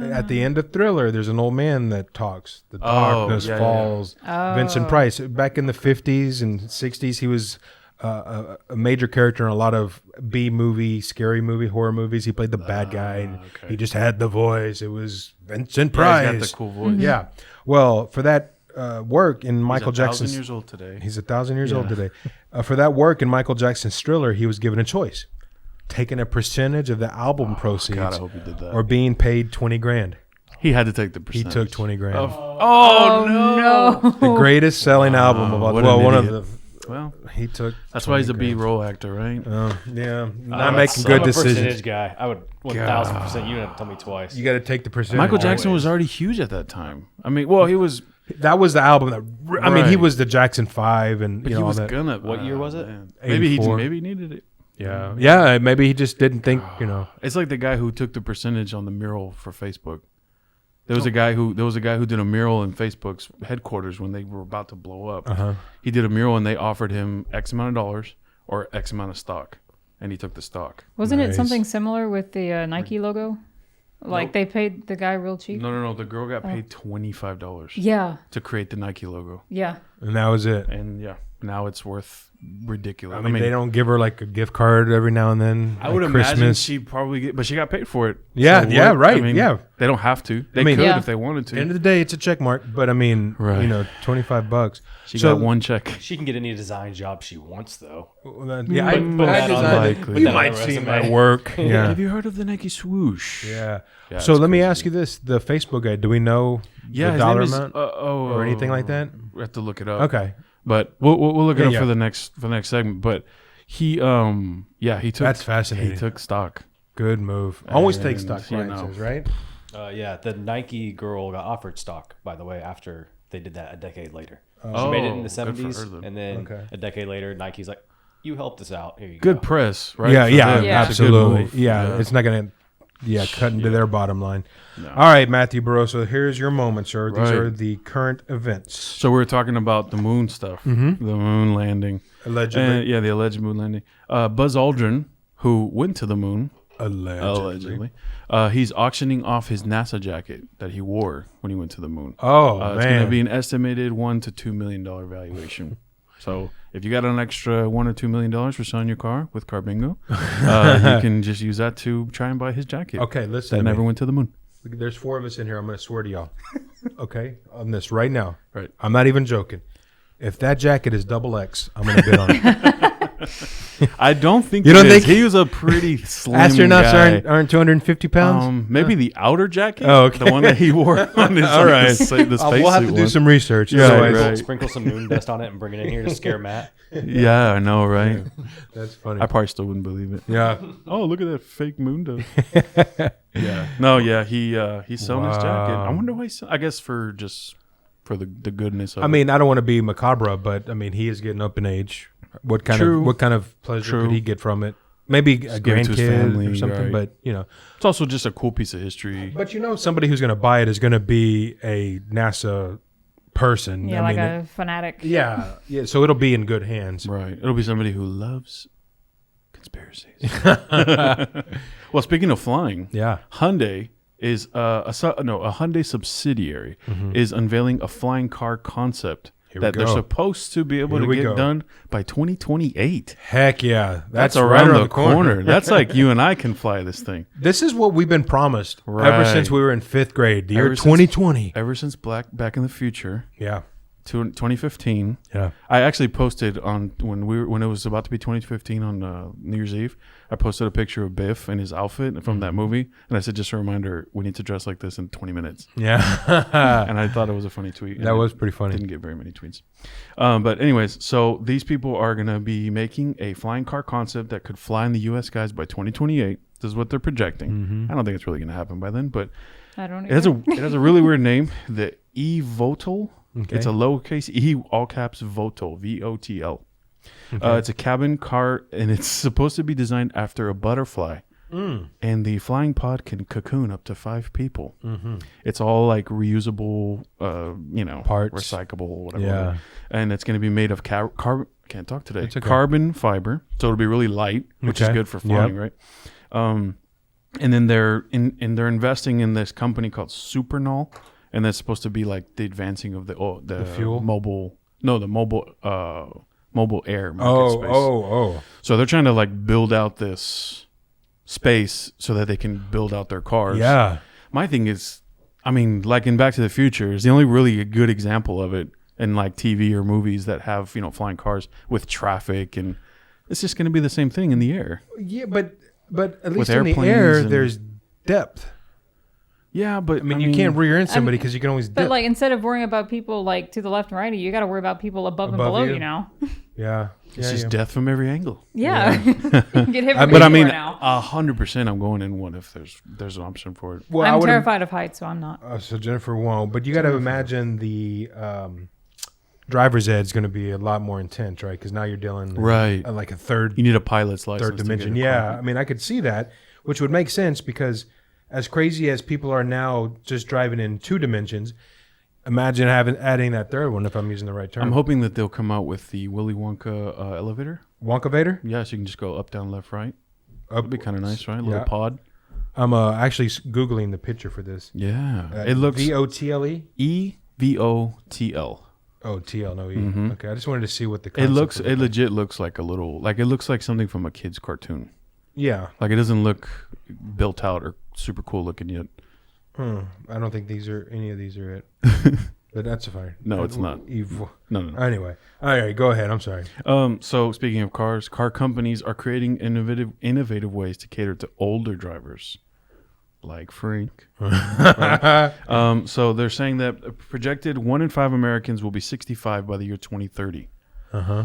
[SPEAKER 2] At the end of Thriller, there's an old man that talks. The darkness falls.
[SPEAKER 4] Oh.
[SPEAKER 2] Vincent Price. Back in the 50s and 60s, he was a major character in a lot of B-movie, scary movie, horror movies. He played the bad guy. And he just had the voice. It was Vincent Price.
[SPEAKER 3] He's got the cool voice.
[SPEAKER 2] Yeah. Well, for that work in Michael
[SPEAKER 3] Jackson.
[SPEAKER 2] Jackson's...
[SPEAKER 3] He's 1,000 years old today.
[SPEAKER 2] He's 1,000 years old today. For that work in Michael Jackson's Thriller, he was given a choice. Taking a percentage of the album proceeds,
[SPEAKER 3] God, I hope he did that.
[SPEAKER 2] or being paid $20,000.
[SPEAKER 3] He had to take the
[SPEAKER 2] He
[SPEAKER 3] percentage.
[SPEAKER 2] took $20,000.
[SPEAKER 3] Oh,
[SPEAKER 4] No.
[SPEAKER 2] The greatest selling album of all.
[SPEAKER 3] what
[SPEAKER 2] Well,
[SPEAKER 3] an
[SPEAKER 2] one of
[SPEAKER 3] idiot.
[SPEAKER 2] the.
[SPEAKER 3] Well,
[SPEAKER 2] He took.
[SPEAKER 3] that's why he's a
[SPEAKER 2] $20,000.
[SPEAKER 3] B-roll actor, right?
[SPEAKER 2] Yeah,
[SPEAKER 5] I'm
[SPEAKER 2] not making good
[SPEAKER 5] I'm a
[SPEAKER 2] decisions.
[SPEAKER 5] percentage guy. I would 1,000%. You don't have to tell me twice.
[SPEAKER 2] You got to take the percentage.
[SPEAKER 3] Michael Jackson
[SPEAKER 5] Always.
[SPEAKER 3] was already huge at that time. I mean, well, he was,
[SPEAKER 2] That was the album that. I mean, he
[SPEAKER 3] Right.
[SPEAKER 2] was the Jackson 5, and
[SPEAKER 3] but
[SPEAKER 2] you
[SPEAKER 3] he
[SPEAKER 2] know all
[SPEAKER 3] was
[SPEAKER 2] that.
[SPEAKER 3] gonna.
[SPEAKER 5] What year was it?
[SPEAKER 3] Man.
[SPEAKER 2] 84.
[SPEAKER 3] Maybe he needed it.
[SPEAKER 2] Yeah. Maybe he just didn't think.
[SPEAKER 3] It's like the guy who took the percentage on the mural for Facebook. There was a guy who did a mural in Facebook's headquarters when they were about to blow up. He did a mural and they offered him X amount of dollars or X amount of stock, and he took the stock.
[SPEAKER 4] Wasn't it
[SPEAKER 2] Nice.
[SPEAKER 4] something similar with the Nike logo? Like they paid the guy real cheap?
[SPEAKER 3] No. The girl got paid $25
[SPEAKER 4] Yeah.
[SPEAKER 3] to create the Nike logo,
[SPEAKER 4] Yeah.
[SPEAKER 2] And that was it.
[SPEAKER 3] and now it's worth ridiculous.
[SPEAKER 2] I mean, they don't give her like a gift card every now and then.
[SPEAKER 3] I
[SPEAKER 2] like
[SPEAKER 3] would imagine
[SPEAKER 2] Christmas.
[SPEAKER 3] she probably get, but she got paid for it.
[SPEAKER 2] Yeah, yeah, right,
[SPEAKER 3] I mean,
[SPEAKER 2] yeah.
[SPEAKER 3] They don't have to. They
[SPEAKER 2] mean-
[SPEAKER 3] could
[SPEAKER 4] Yeah.
[SPEAKER 3] if they wanted to.
[SPEAKER 2] End of the day, it's a check mark, but I mean,
[SPEAKER 3] Right.
[SPEAKER 2] $25.
[SPEAKER 3] She got one check.
[SPEAKER 5] She can get any design job she wants, though.
[SPEAKER 2] Yeah, I
[SPEAKER 5] Put that on
[SPEAKER 2] designed
[SPEAKER 3] Likely.
[SPEAKER 2] it. You
[SPEAKER 5] Put that
[SPEAKER 2] might
[SPEAKER 5] on
[SPEAKER 2] see
[SPEAKER 5] resume.
[SPEAKER 2] my work. Yeah,
[SPEAKER 3] Have you heard of the Nike swoosh?
[SPEAKER 2] yeah.
[SPEAKER 3] Yeah,
[SPEAKER 2] So
[SPEAKER 3] it's
[SPEAKER 2] let me
[SPEAKER 3] crazy.
[SPEAKER 2] ask you this: the Facebook guy, do we know
[SPEAKER 3] Yeah,
[SPEAKER 2] the
[SPEAKER 3] his
[SPEAKER 2] dollar
[SPEAKER 3] name is,
[SPEAKER 2] amount
[SPEAKER 3] or
[SPEAKER 2] anything like that?
[SPEAKER 3] We have to look it up.
[SPEAKER 2] Okay,
[SPEAKER 3] But we'll look it
[SPEAKER 2] Yeah,
[SPEAKER 3] up
[SPEAKER 2] yeah.
[SPEAKER 3] for the next segment. But he he took
[SPEAKER 2] That's fascinating.
[SPEAKER 3] He took stock.
[SPEAKER 2] good move. Always take
[SPEAKER 3] And,
[SPEAKER 2] stock,
[SPEAKER 3] you
[SPEAKER 2] Ryan
[SPEAKER 3] know.
[SPEAKER 2] says, right?
[SPEAKER 5] Yeah, the Nike girl got offered stock, by the way, after they did that a decade later. She
[SPEAKER 3] Oh,
[SPEAKER 5] made it in the
[SPEAKER 3] good for her
[SPEAKER 5] 70s,
[SPEAKER 3] then.
[SPEAKER 5] and then
[SPEAKER 2] Okay.
[SPEAKER 5] a decade later, Nike's like, you helped us out. Here you
[SPEAKER 3] Good
[SPEAKER 5] go.
[SPEAKER 3] press, right?
[SPEAKER 2] Yeah,
[SPEAKER 3] for
[SPEAKER 2] yeah,
[SPEAKER 3] them.
[SPEAKER 4] Yeah.
[SPEAKER 3] It's a good
[SPEAKER 2] absolutely.
[SPEAKER 3] move.
[SPEAKER 2] Yeah, it's not gonna. Yeah, cut into their bottom line.
[SPEAKER 3] No.
[SPEAKER 2] All right, Matthew Barroso, here's your moment, sir. These
[SPEAKER 3] Right.
[SPEAKER 2] are the current events.
[SPEAKER 3] So we were talking about the moon stuff, the moon landing.
[SPEAKER 2] Allegedly.
[SPEAKER 3] Yeah, the alleged moon landing. Buzz Aldrin, who went to the moon,
[SPEAKER 2] Allegedly.
[SPEAKER 3] he's auctioning off his NASA jacket that he wore when he went to the moon.
[SPEAKER 2] Oh,
[SPEAKER 3] It's going
[SPEAKER 2] man.
[SPEAKER 3] to be an estimated $1 to $2 million valuation. So if you got an extra $1 or $2 million for selling your car with Carbingo, you can just use that to try and buy his jacket.
[SPEAKER 2] Okay, listen.
[SPEAKER 3] That
[SPEAKER 2] to
[SPEAKER 3] never
[SPEAKER 2] me.
[SPEAKER 3] went to the moon.
[SPEAKER 2] There's 4 of us in here. I'm going to swear to y'all. Okay? On this right now.
[SPEAKER 3] Right.
[SPEAKER 2] I'm not even joking. If that jacket is double X, I'm going to bid on it.
[SPEAKER 3] I don't think
[SPEAKER 2] You
[SPEAKER 3] it
[SPEAKER 2] don't
[SPEAKER 3] is.
[SPEAKER 2] think-
[SPEAKER 3] He was a pretty slim
[SPEAKER 2] Astronauts
[SPEAKER 3] guy.
[SPEAKER 2] aren't 250 pounds?
[SPEAKER 3] Maybe the outer jacket.
[SPEAKER 2] Oh, okay.
[SPEAKER 3] The one that he wore on his.
[SPEAKER 2] All right.
[SPEAKER 3] The
[SPEAKER 2] We'll have to do some research.
[SPEAKER 3] Yeah,
[SPEAKER 2] Otherwise-
[SPEAKER 3] right.
[SPEAKER 5] Sprinkle some moon dust on it and bring it in here to scare Matt.
[SPEAKER 3] Yeah, I know, right?
[SPEAKER 2] That's funny.
[SPEAKER 3] I probably still wouldn't believe it.
[SPEAKER 2] Yeah.
[SPEAKER 3] Oh, look at that fake moon dust. Yeah. No, yeah, he's selling his jacket. I wonder why. I guess for the goodness of
[SPEAKER 2] I mean, I don't want to be macabre, but I mean, he is getting up in age. What kind
[SPEAKER 3] True.
[SPEAKER 2] of pleasure
[SPEAKER 3] True.
[SPEAKER 2] could he get from it? Maybe a
[SPEAKER 3] give it to his
[SPEAKER 2] grandkid
[SPEAKER 3] family,
[SPEAKER 2] or something,
[SPEAKER 3] right.
[SPEAKER 2] but you know.
[SPEAKER 3] it's also just a cool piece of history.
[SPEAKER 2] But somebody who's going to buy it is going to be a NASA person.
[SPEAKER 4] Yeah,
[SPEAKER 2] I
[SPEAKER 4] like
[SPEAKER 2] mean,
[SPEAKER 4] a fanatic.
[SPEAKER 2] yeah. So it'll be in good hands.
[SPEAKER 3] Right. It'll be somebody who loves conspiracies. Well, speaking of flying,
[SPEAKER 2] Yeah.
[SPEAKER 3] Hyundai is a Hyundai subsidiary is unveiling a flying car concept
[SPEAKER 2] we
[SPEAKER 3] that they're
[SPEAKER 2] go.
[SPEAKER 3] supposed to be able
[SPEAKER 2] Here
[SPEAKER 3] to
[SPEAKER 2] we
[SPEAKER 3] get
[SPEAKER 2] go.
[SPEAKER 3] done by 2028.
[SPEAKER 2] Heck yeah.
[SPEAKER 3] That's
[SPEAKER 2] right
[SPEAKER 3] around the corner. That's like you and I can fly this thing.
[SPEAKER 2] This is what we've been promised ever
[SPEAKER 3] Right.
[SPEAKER 2] since we were in 5th grade, the year
[SPEAKER 3] Ever since-
[SPEAKER 2] 2020.
[SPEAKER 3] Ever since Back in the Future,
[SPEAKER 2] Yeah.
[SPEAKER 3] 2015.
[SPEAKER 2] Yeah.
[SPEAKER 3] I actually posted on when it was about to be 2015 on New Year's Eve. I posted a picture of Biff and his outfit from that movie, and I said, just a reminder, we need to dress like this in 20 minutes.
[SPEAKER 2] Yeah.
[SPEAKER 3] And I thought it was a funny tweet. and
[SPEAKER 2] That
[SPEAKER 3] it
[SPEAKER 2] was pretty funny.
[SPEAKER 3] Didn't get very many tweets. But anyways, so these people are going to be making a flying car concept that could fly in the U.S., guys, by 2028. This is what they're projecting. I don't think it's really going to happen by then, but
[SPEAKER 4] I don't
[SPEAKER 3] it has
[SPEAKER 4] know.
[SPEAKER 3] a really weird name, the eVTOL.
[SPEAKER 2] Okay.
[SPEAKER 3] It's a lowercase e, all caps VOTOL, VOTL. It's a cabin car, and it's supposed to be designed after a butterfly. And the flying pod can cocoon up to 5 people. It's all like reusable,
[SPEAKER 2] Parts,
[SPEAKER 3] recyclable, whatever.
[SPEAKER 2] Yeah.
[SPEAKER 3] And it's going to be made of can't talk today.
[SPEAKER 2] It's okay.
[SPEAKER 3] Carbon fiber, so it'll be really light, which is good for flying, right? And then they're investing in this company called Supernal, and that's supposed to be like the advancing of the
[SPEAKER 2] fuel
[SPEAKER 3] mobile air market space.
[SPEAKER 2] Oh.
[SPEAKER 3] So they're trying to like build out this space so that they can build out their cars.
[SPEAKER 2] Yeah.
[SPEAKER 3] My thing is, I mean, like in Back to the Future is the only really good example of it in like TV or movies that have, flying cars with traffic, and it's just going to be the same thing in the air.
[SPEAKER 2] Yeah, but at least
[SPEAKER 3] With
[SPEAKER 2] in the
[SPEAKER 3] airplanes
[SPEAKER 2] air,
[SPEAKER 3] and-
[SPEAKER 2] there's depth.
[SPEAKER 3] Yeah, but
[SPEAKER 2] I mean, you can't rear end somebody because you can always
[SPEAKER 4] But
[SPEAKER 2] dip.
[SPEAKER 4] like, instead of worrying about people like to the left and right of you, got to worry about people above and
[SPEAKER 2] Above
[SPEAKER 4] below
[SPEAKER 2] you.
[SPEAKER 4] you now.
[SPEAKER 2] Yeah.
[SPEAKER 3] it's just death from every angle.
[SPEAKER 4] Yeah. You get hit from
[SPEAKER 3] But I mean,
[SPEAKER 4] now.
[SPEAKER 3] 100% I'm going in one if there's an option for it.
[SPEAKER 2] Well, I
[SPEAKER 4] I'm
[SPEAKER 2] would've-
[SPEAKER 4] terrified of heights, so I'm not.
[SPEAKER 2] So Jennifer won't. But you got to imagine the driver's ed is going to be a lot more intense, right? Because now you're dealing
[SPEAKER 3] Right.
[SPEAKER 2] like a third
[SPEAKER 3] You need a pilot's license.
[SPEAKER 2] third
[SPEAKER 3] to
[SPEAKER 2] dimension.
[SPEAKER 3] get a
[SPEAKER 2] Yeah,
[SPEAKER 3] car.
[SPEAKER 2] I mean, I could see that, which would make sense because as crazy as people are now just driving in 2 dimensions, imagine adding that third one if I'm using the right term.
[SPEAKER 3] I'm hoping that they'll come out with the Willy Wonka elevator.
[SPEAKER 2] Wonkavator?
[SPEAKER 3] Yeah, so you can just go up, down, left, right.
[SPEAKER 2] Up,
[SPEAKER 3] That'd be kind of nice, right? A little
[SPEAKER 2] yeah.
[SPEAKER 3] pod.
[SPEAKER 2] I'm actually Googling the picture for this.
[SPEAKER 3] Yeah. It looks
[SPEAKER 2] VOTLE?
[SPEAKER 3] EVOTL.
[SPEAKER 2] Oh, TL, no E.
[SPEAKER 3] Mm-hmm.
[SPEAKER 2] Okay, I just wanted to see what the
[SPEAKER 3] It
[SPEAKER 2] concept
[SPEAKER 3] looks.
[SPEAKER 2] was.
[SPEAKER 3] It legit looks like a little. Like it looks like something from a kid's cartoon.
[SPEAKER 2] Yeah.
[SPEAKER 3] Like it doesn't look built out or super cool looking yet.
[SPEAKER 2] I don't think any of these are it. But that's fine.
[SPEAKER 3] No, it's not. No.
[SPEAKER 2] Anyway. All right, go ahead. I'm sorry.
[SPEAKER 3] So speaking of cars, car companies are creating innovative ways to cater to older drivers, like Frank. Right? So they're saying that a projected 1 in 5 Americans will be 65 by the year 2030.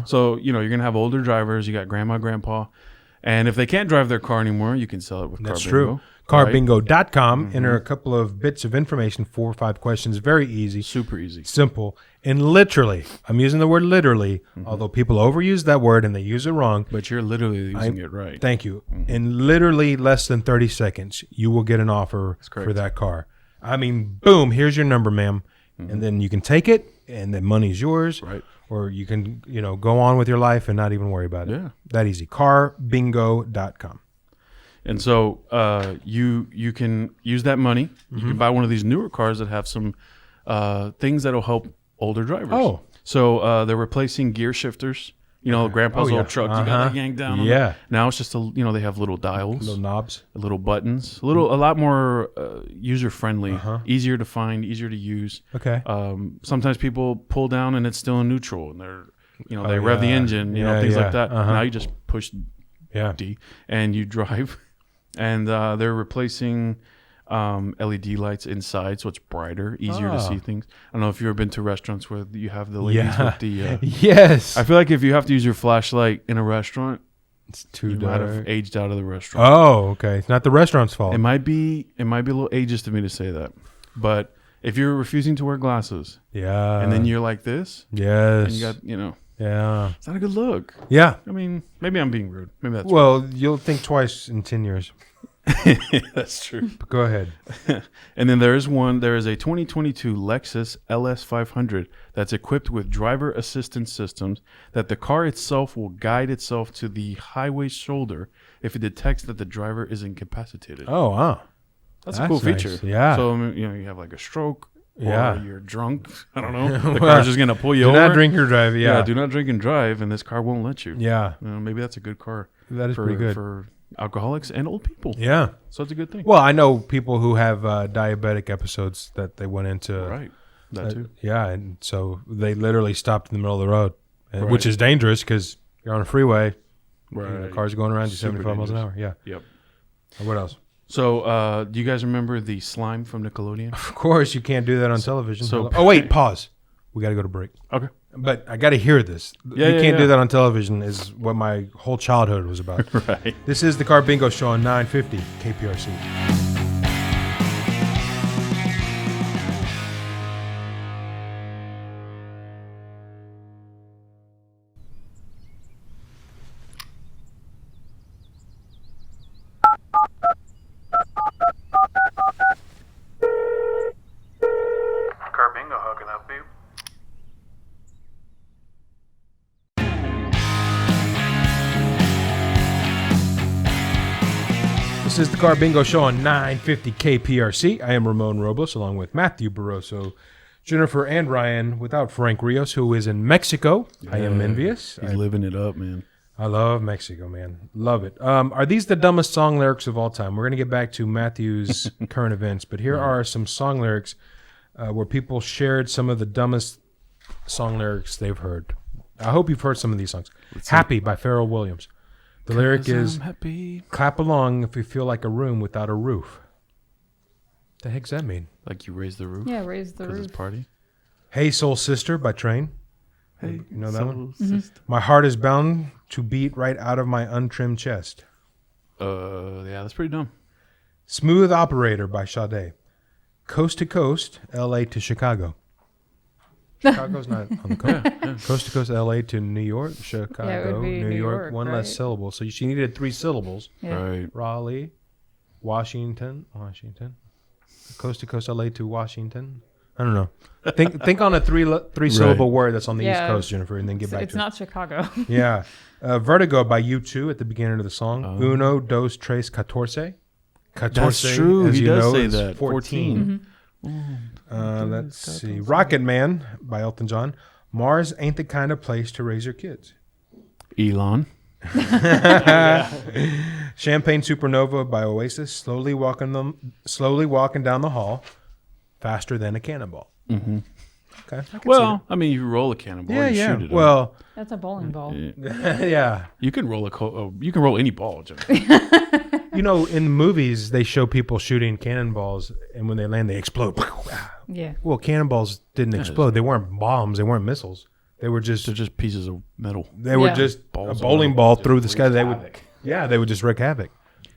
[SPEAKER 3] So you're gonna have older drivers. You got grandma, grandpa, and if they can't drive their car anymore, you can sell it with
[SPEAKER 2] That's
[SPEAKER 3] Carbingo.
[SPEAKER 2] true. Carbingo.com. Enter a couple of bits of information, 4 or 5 questions. Very easy.
[SPEAKER 3] Super easy.
[SPEAKER 2] Simple. And literally, I'm using the word literally, although people overuse that word and they use it wrong.
[SPEAKER 3] But you're literally using it right.
[SPEAKER 2] Thank you. In literally less than 30 seconds, you will get an offer for that car. I mean, boom, here's your number, ma'am. And then you can take it, and the money's yours.
[SPEAKER 3] Right.
[SPEAKER 2] Or you can, go on with your life and not even worry about it.
[SPEAKER 3] Yeah.
[SPEAKER 2] That easy. Carbingo.com.
[SPEAKER 3] And so you can use that money. You can buy one of these newer cars that have some things that'll help older drivers.
[SPEAKER 2] Oh.
[SPEAKER 3] So they're replacing gear shifters. Grandpa's
[SPEAKER 2] Oh, yeah.
[SPEAKER 3] old truck. You got to yank down. on
[SPEAKER 2] Yeah.
[SPEAKER 3] it. Now it's just they have little dials,
[SPEAKER 2] Little knobs.
[SPEAKER 3] little buttons, a lot more user friendly, easier to find, easier to use.
[SPEAKER 2] Okay.
[SPEAKER 3] Sometimes people pull down and it's still in neutral, and they're they rev the engine, things like that. Now you just push D and you drive. And they're replacing LED lights inside, so it's brighter, easier to see things. I don't know if you've ever been to restaurants where you have the ladies with the.
[SPEAKER 2] Yes.
[SPEAKER 3] I feel like if you have to use your flashlight in a restaurant,
[SPEAKER 2] It's too
[SPEAKER 3] you might
[SPEAKER 2] dark.
[SPEAKER 3] have aged out of the restaurant.
[SPEAKER 2] Oh, okay. It's not the restaurant's fault.
[SPEAKER 3] It might be a little ageist of me to say that, but if you're refusing to wear glasses
[SPEAKER 2] Yeah.
[SPEAKER 3] and then you're like this,
[SPEAKER 2] Yes.
[SPEAKER 3] and you got
[SPEAKER 2] Yeah.
[SPEAKER 3] it's not a good look.
[SPEAKER 2] Yeah.
[SPEAKER 3] I mean, maybe I'm being rude. Maybe that's
[SPEAKER 2] Well, you'll think twice in 10 years.
[SPEAKER 3] that's true.
[SPEAKER 2] But go ahead.
[SPEAKER 3] And then there is a 2022 Lexus LS500 that's equipped with driver assistance systems that the car itself will guide itself to the highway shoulder if it detects that the driver is incapacitated.
[SPEAKER 2] Oh, wow.
[SPEAKER 3] That's a cool
[SPEAKER 2] nice.
[SPEAKER 3] feature.
[SPEAKER 2] Yeah.
[SPEAKER 3] So, you have like a stroke or
[SPEAKER 2] Yeah.
[SPEAKER 3] you're drunk. I don't know. The car's just going to pull you
[SPEAKER 2] Do
[SPEAKER 3] over.
[SPEAKER 2] not drink or drive. Yeah.
[SPEAKER 3] Do not drink and drive, and this car won't let you.
[SPEAKER 2] Yeah.
[SPEAKER 3] Maybe that's a good car.
[SPEAKER 2] That is
[SPEAKER 3] for,
[SPEAKER 2] pretty good.
[SPEAKER 3] for alcoholics and old people.
[SPEAKER 2] Yeah.
[SPEAKER 3] So it's a good thing.
[SPEAKER 2] Well, I know people who have diabetic episodes that they went into.
[SPEAKER 3] Right. That too.
[SPEAKER 2] Yeah. And so they literally stopped in the middle of the road,
[SPEAKER 3] Right.
[SPEAKER 2] which is dangerous because you're on a freeway.
[SPEAKER 3] Right.
[SPEAKER 2] The car's going around you
[SPEAKER 3] Super
[SPEAKER 2] 75 miles an hour.
[SPEAKER 3] dangerous.
[SPEAKER 2] Yeah.
[SPEAKER 3] Yep.
[SPEAKER 2] What else?
[SPEAKER 3] So, do you guys remember the slime from Nickelodeon?
[SPEAKER 2] Of course, you can't do that on television.
[SPEAKER 3] so-
[SPEAKER 2] Oh, wait. Pause. We got to go to break.
[SPEAKER 3] Okay.
[SPEAKER 2] But I got to hear this.
[SPEAKER 3] Yeah,
[SPEAKER 2] you
[SPEAKER 3] yeah,
[SPEAKER 2] can't
[SPEAKER 3] yeah.
[SPEAKER 2] do that on television is what my whole childhood was about.
[SPEAKER 3] Right.
[SPEAKER 2] This is the Carbingo Show on 950 KPRC. This is the Carbingo Show on 950 KPRC. I am Ramon Robles, along with Matthew Barroso, Jennifer, and Ryan, without Frank Rios, who is in Mexico. I am envious.
[SPEAKER 3] He's living it up, man.
[SPEAKER 2] I love Mexico, man. Love it. Are these the dumbest song lyrics of all time? We're going to get back to Matthew's current events, but here are some song lyrics where people shared some of the dumbest song lyrics they've heard. I hope you've heard some of these songs. Happy by Pharrell Williams. The lyric is,
[SPEAKER 3] happy.
[SPEAKER 2] clap along if you feel like a room without a roof. The heck's that mean?
[SPEAKER 3] Like you raise the roof?
[SPEAKER 4] Yeah, raise the
[SPEAKER 3] Because
[SPEAKER 4] roof.
[SPEAKER 3] it's party?
[SPEAKER 2] Hey Soul Sister by Train.
[SPEAKER 3] Hey,
[SPEAKER 2] You know that one?
[SPEAKER 3] sister.
[SPEAKER 2] My heart is bound to beat right out of my untrimmed chest.
[SPEAKER 3] Yeah, that's pretty dumb.
[SPEAKER 2] Smooth Operator by Sade. Coast to Coast, L.A. to Chicago. Chicago's not on the coast. Coast to Coast, L.A. to New York, Chicago,
[SPEAKER 4] be
[SPEAKER 2] New
[SPEAKER 4] New
[SPEAKER 2] York.
[SPEAKER 4] York,
[SPEAKER 2] One less
[SPEAKER 4] right?
[SPEAKER 2] syllable. So she needed 3 syllables.
[SPEAKER 4] Yeah.
[SPEAKER 3] Right.
[SPEAKER 2] Raleigh, Washington. Coast to Coast, L.A. to Washington. I don't know. Think on a three syllable word that's on the East
[SPEAKER 4] Yeah.
[SPEAKER 2] Coast, Jennifer, and then get back
[SPEAKER 4] It's
[SPEAKER 2] to
[SPEAKER 4] not Chicago.
[SPEAKER 2] it. Yeah. Vertigo by U2 at the beginning of the song. Uno, dos, tres, catorce. Catorce,
[SPEAKER 3] That's true.
[SPEAKER 2] as
[SPEAKER 3] He
[SPEAKER 2] you
[SPEAKER 3] does
[SPEAKER 2] know,
[SPEAKER 3] say
[SPEAKER 2] is
[SPEAKER 3] that.
[SPEAKER 2] 14. Let's see. Rocket Man by Elton John. Mars ain't the kind of place to raise your kids.
[SPEAKER 3] Elon.
[SPEAKER 2] Champagne Supernova by Oasis. Slowly walking down the hall, faster than a cannonball. Mm-hmm. Okay. I can see
[SPEAKER 3] Well, I mean, you roll a cannonball,
[SPEAKER 2] that.
[SPEAKER 3] you
[SPEAKER 2] Yeah.
[SPEAKER 3] shoot it.
[SPEAKER 2] Well,
[SPEAKER 4] That's a bowling ball.
[SPEAKER 2] yeah.
[SPEAKER 3] you can roll you can roll any ball, Jim.
[SPEAKER 2] You know, in the movies, they show people shooting cannonballs, and when they land, they explode.
[SPEAKER 4] Yeah.
[SPEAKER 2] Well, cannonballs didn't explode. They weren't bombs. They weren't missiles. They were just
[SPEAKER 3] They're just pieces of metal.
[SPEAKER 4] Yeah.
[SPEAKER 2] a bowling ball through the sky. They would just wreak havoc.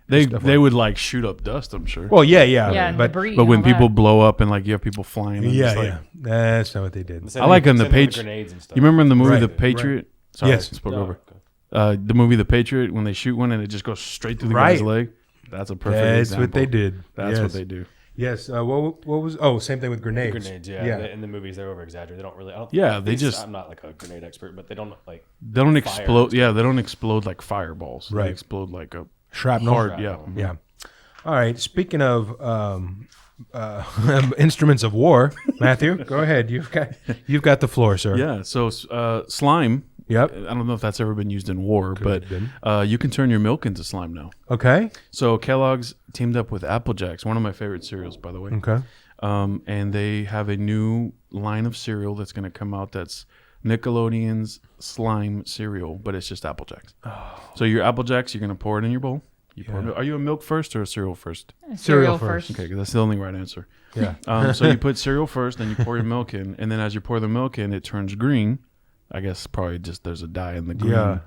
[SPEAKER 3] They would like shoot up dust, I'm sure.
[SPEAKER 2] Well, yeah,
[SPEAKER 4] Yeah, and
[SPEAKER 2] but
[SPEAKER 4] debris.
[SPEAKER 3] But
[SPEAKER 4] and
[SPEAKER 3] when
[SPEAKER 4] all
[SPEAKER 3] people
[SPEAKER 4] that.
[SPEAKER 3] blow up and like you have people flying, and
[SPEAKER 2] yeah,
[SPEAKER 3] just, like,
[SPEAKER 2] yeah, that's not what they did.
[SPEAKER 3] I like in the Patriot.
[SPEAKER 5] Grenades and stuff.
[SPEAKER 3] You remember in the movie
[SPEAKER 2] Right,
[SPEAKER 3] The Patriot? Sorry,
[SPEAKER 2] Yes.
[SPEAKER 3] I spoke
[SPEAKER 5] No,
[SPEAKER 3] over.
[SPEAKER 5] okay.
[SPEAKER 3] The movie The Patriot, when they shoot one and it just goes straight through the guy's
[SPEAKER 2] Right.
[SPEAKER 3] leg. That's a perfect
[SPEAKER 2] That's
[SPEAKER 3] example.
[SPEAKER 2] what they did.
[SPEAKER 3] That's
[SPEAKER 2] Yes.
[SPEAKER 3] what they do.
[SPEAKER 2] Yes. What was? Oh, same thing with grenades.
[SPEAKER 5] Grenades, yeah.
[SPEAKER 2] Yeah.
[SPEAKER 5] In the movies, they're over exaggerated. They don't really. I don't,
[SPEAKER 3] Yeah,
[SPEAKER 5] at
[SPEAKER 3] they
[SPEAKER 5] least
[SPEAKER 3] just-
[SPEAKER 5] I'm not like a grenade expert, but they don't like.
[SPEAKER 3] They don't
[SPEAKER 5] Fire.
[SPEAKER 3] explode. Yeah, they don't explode like fireballs.
[SPEAKER 2] Right.
[SPEAKER 3] They explode like a
[SPEAKER 2] Shrapnel.
[SPEAKER 3] hard. Yeah.
[SPEAKER 2] Yeah. All right. Speaking of instruments of war, Matthew, go ahead. You've got the floor, sir.
[SPEAKER 3] Yeah. So slime.
[SPEAKER 2] Yep.
[SPEAKER 3] I don't know if that's ever been used in war, but
[SPEAKER 2] have been.
[SPEAKER 3] you can turn your milk into slime now.
[SPEAKER 2] Okay.
[SPEAKER 3] So Kellogg's teamed up with Apple Jacks, one of my favorite cereals, by the way.
[SPEAKER 2] Okay.
[SPEAKER 3] And they have a new line of cereal that's going to come out that's Nickelodeon's slime cereal, but it's just Apple Jacks.
[SPEAKER 2] Oh.
[SPEAKER 3] So your Apple Jacks, you're going to pour it in your bowl. Are you a milk first or a cereal first?
[SPEAKER 2] Cereal
[SPEAKER 4] Cereal
[SPEAKER 2] first.
[SPEAKER 4] first.
[SPEAKER 3] Okay, 'cause that's the only right answer.
[SPEAKER 2] Yeah.
[SPEAKER 3] So you put cereal first, then you pour your milk in, and then as you pour the milk in, it turns green. I guess probably just there's a dye in the green.
[SPEAKER 2] Yeah.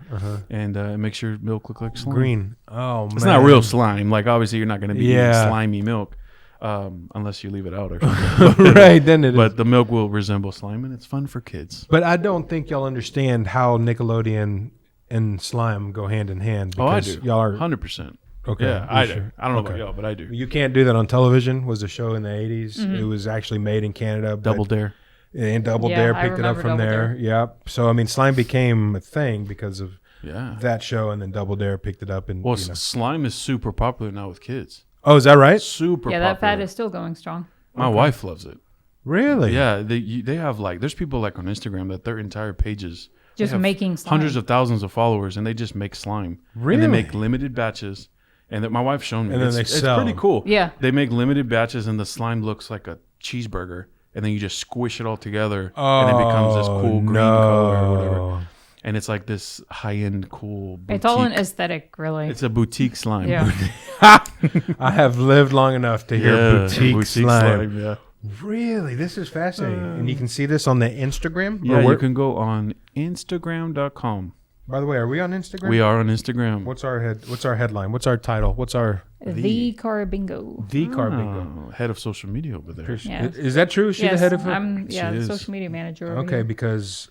[SPEAKER 3] And it makes your milk look like slime.
[SPEAKER 2] Green. Oh man.
[SPEAKER 3] It's not real slime. Like obviously you're not going to be
[SPEAKER 2] Yeah.
[SPEAKER 3] eating slimy milk unless you leave it out or something.
[SPEAKER 2] Right. Then it is.
[SPEAKER 3] But the milk will resemble slime, and it's fun for kids.
[SPEAKER 2] But I don't think y'all understand how Nickelodeon and slime go hand in hand.
[SPEAKER 3] Oh, I
[SPEAKER 2] because
[SPEAKER 3] do.
[SPEAKER 2] Y'all are
[SPEAKER 3] 100%.
[SPEAKER 2] okay.
[SPEAKER 3] Yeah,
[SPEAKER 2] you
[SPEAKER 3] I do.
[SPEAKER 2] sure?
[SPEAKER 3] I don't know
[SPEAKER 2] Okay.
[SPEAKER 3] about y'all, but I do.
[SPEAKER 2] You can't do that on television. Was a show in the 80s. It was actually made in Canada. but-
[SPEAKER 3] Double Dare.
[SPEAKER 2] And Double
[SPEAKER 4] Yeah,
[SPEAKER 2] Dare
[SPEAKER 4] I
[SPEAKER 2] picked it up
[SPEAKER 4] remember
[SPEAKER 2] from
[SPEAKER 4] Double
[SPEAKER 2] there.
[SPEAKER 4] Dare.
[SPEAKER 2] Yep. So I mean, slime became a thing because of
[SPEAKER 3] Yeah.
[SPEAKER 2] that show, and then Double Dare picked it up. And
[SPEAKER 3] Well,
[SPEAKER 2] you know.
[SPEAKER 3] slime is super popular now with kids.
[SPEAKER 2] Oh, is that right?
[SPEAKER 3] Super
[SPEAKER 4] Yeah,
[SPEAKER 3] popular.
[SPEAKER 4] that fad is still going strong.
[SPEAKER 3] My wife loves it.
[SPEAKER 2] Really?
[SPEAKER 3] Yeah, they have like, there's people like on Instagram that their entire pages they
[SPEAKER 4] Just
[SPEAKER 3] have
[SPEAKER 4] making slime.
[SPEAKER 3] hundreds of thousands of followers, and they just make slime.
[SPEAKER 2] Really?
[SPEAKER 3] And they make limited batches. And that my wife's shown me.
[SPEAKER 2] And then
[SPEAKER 3] it's,
[SPEAKER 2] they
[SPEAKER 3] it's
[SPEAKER 2] sell
[SPEAKER 3] pretty
[SPEAKER 2] them.
[SPEAKER 3] cool.
[SPEAKER 4] Yeah.
[SPEAKER 3] They make limited batches, and the slime looks like a cheeseburger. And then you just squish it all together, and it becomes this cool green color or whatever. And it's like this high-end, cool boutique.
[SPEAKER 4] It's all an aesthetic, really.
[SPEAKER 3] It's a boutique slime.
[SPEAKER 4] Yeah.
[SPEAKER 2] I have lived long enough to hear boutique slime.
[SPEAKER 3] Yeah.
[SPEAKER 2] Really? This is fascinating. And you can see this on the Instagram?
[SPEAKER 3] Yeah,
[SPEAKER 2] Or
[SPEAKER 3] you
[SPEAKER 2] where-
[SPEAKER 3] can go on Instagram.com.
[SPEAKER 2] By the way, are we on Instagram?
[SPEAKER 3] We are on Instagram.
[SPEAKER 2] What's our headline? What's our title? What's our
[SPEAKER 4] the Carbingo.
[SPEAKER 2] The Carbingo?
[SPEAKER 3] Head of social media over there.
[SPEAKER 4] Yeah.
[SPEAKER 2] Is that true? Is she the head of it?
[SPEAKER 4] I'm
[SPEAKER 3] She
[SPEAKER 4] the
[SPEAKER 3] is.
[SPEAKER 4] social media manager. Over
[SPEAKER 2] Okay,
[SPEAKER 4] here.
[SPEAKER 2] because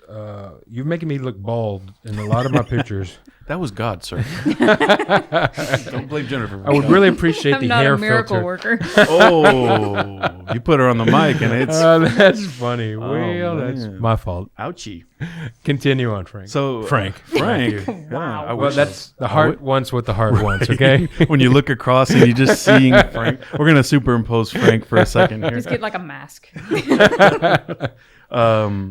[SPEAKER 2] you're making me look bald in a lot of my pictures.
[SPEAKER 3] That was God, sir. Don't blame Jennifer.
[SPEAKER 2] I would really appreciate
[SPEAKER 4] I'm
[SPEAKER 2] the
[SPEAKER 4] not
[SPEAKER 2] hair
[SPEAKER 4] a miracle
[SPEAKER 2] filter.
[SPEAKER 4] worker.
[SPEAKER 3] Oh, you put her on the mic, and it's
[SPEAKER 2] That's funny. Well, that's
[SPEAKER 3] man.
[SPEAKER 2] my fault.
[SPEAKER 3] ouchie.
[SPEAKER 2] Continue on, Frank.
[SPEAKER 3] So
[SPEAKER 2] Frank.
[SPEAKER 3] Frank.
[SPEAKER 4] Wow.
[SPEAKER 3] I
[SPEAKER 2] Well,
[SPEAKER 3] wish
[SPEAKER 2] that's the heart wants what the heart wants. Okay.
[SPEAKER 3] when you look across sauce and you're just seeing Frank. We're gonna superimpose Frank for a second here.
[SPEAKER 4] Just get like a mask.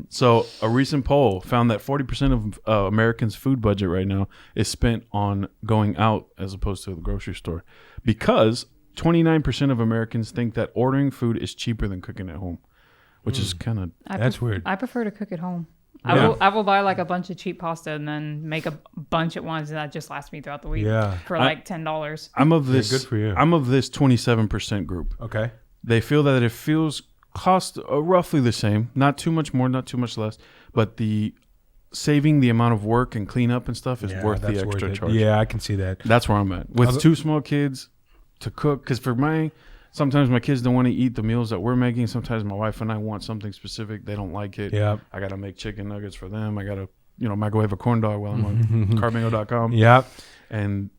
[SPEAKER 3] So a recent poll found that 40% of Americans' food budget right now is spent on going out as opposed to the grocery store, because 29% of Americans think that ordering food is cheaper than cooking at home, which is kind of
[SPEAKER 2] That's weird.
[SPEAKER 4] I prefer to cook at home.
[SPEAKER 2] Yeah.
[SPEAKER 4] I will buy like a bunch of cheap pasta and then make a bunch at once, and that just lasts me throughout the week.
[SPEAKER 2] Yeah.
[SPEAKER 4] For like $10.
[SPEAKER 3] I'm of this.
[SPEAKER 2] good for you.
[SPEAKER 3] I'm of this 27% group.
[SPEAKER 2] Okay.
[SPEAKER 3] They feel that it feels cost roughly the same, not too much more, not too much less, but the saving the amount of work and cleanup and stuff is worth the
[SPEAKER 2] that's
[SPEAKER 3] extra
[SPEAKER 2] worth it.
[SPEAKER 3] charge.
[SPEAKER 2] Yeah, I can see that.
[SPEAKER 3] That's where I'm at. With two small kids to cook, because sometimes my kids don't want to eat the meals that we're making. Sometimes my wife and I want something specific. They don't like it.
[SPEAKER 2] Yeah.
[SPEAKER 3] I got to make chicken nuggets for them. I got to, microwave a corn dog while I'm on Carbingo.com.
[SPEAKER 2] Yeah.
[SPEAKER 3] And,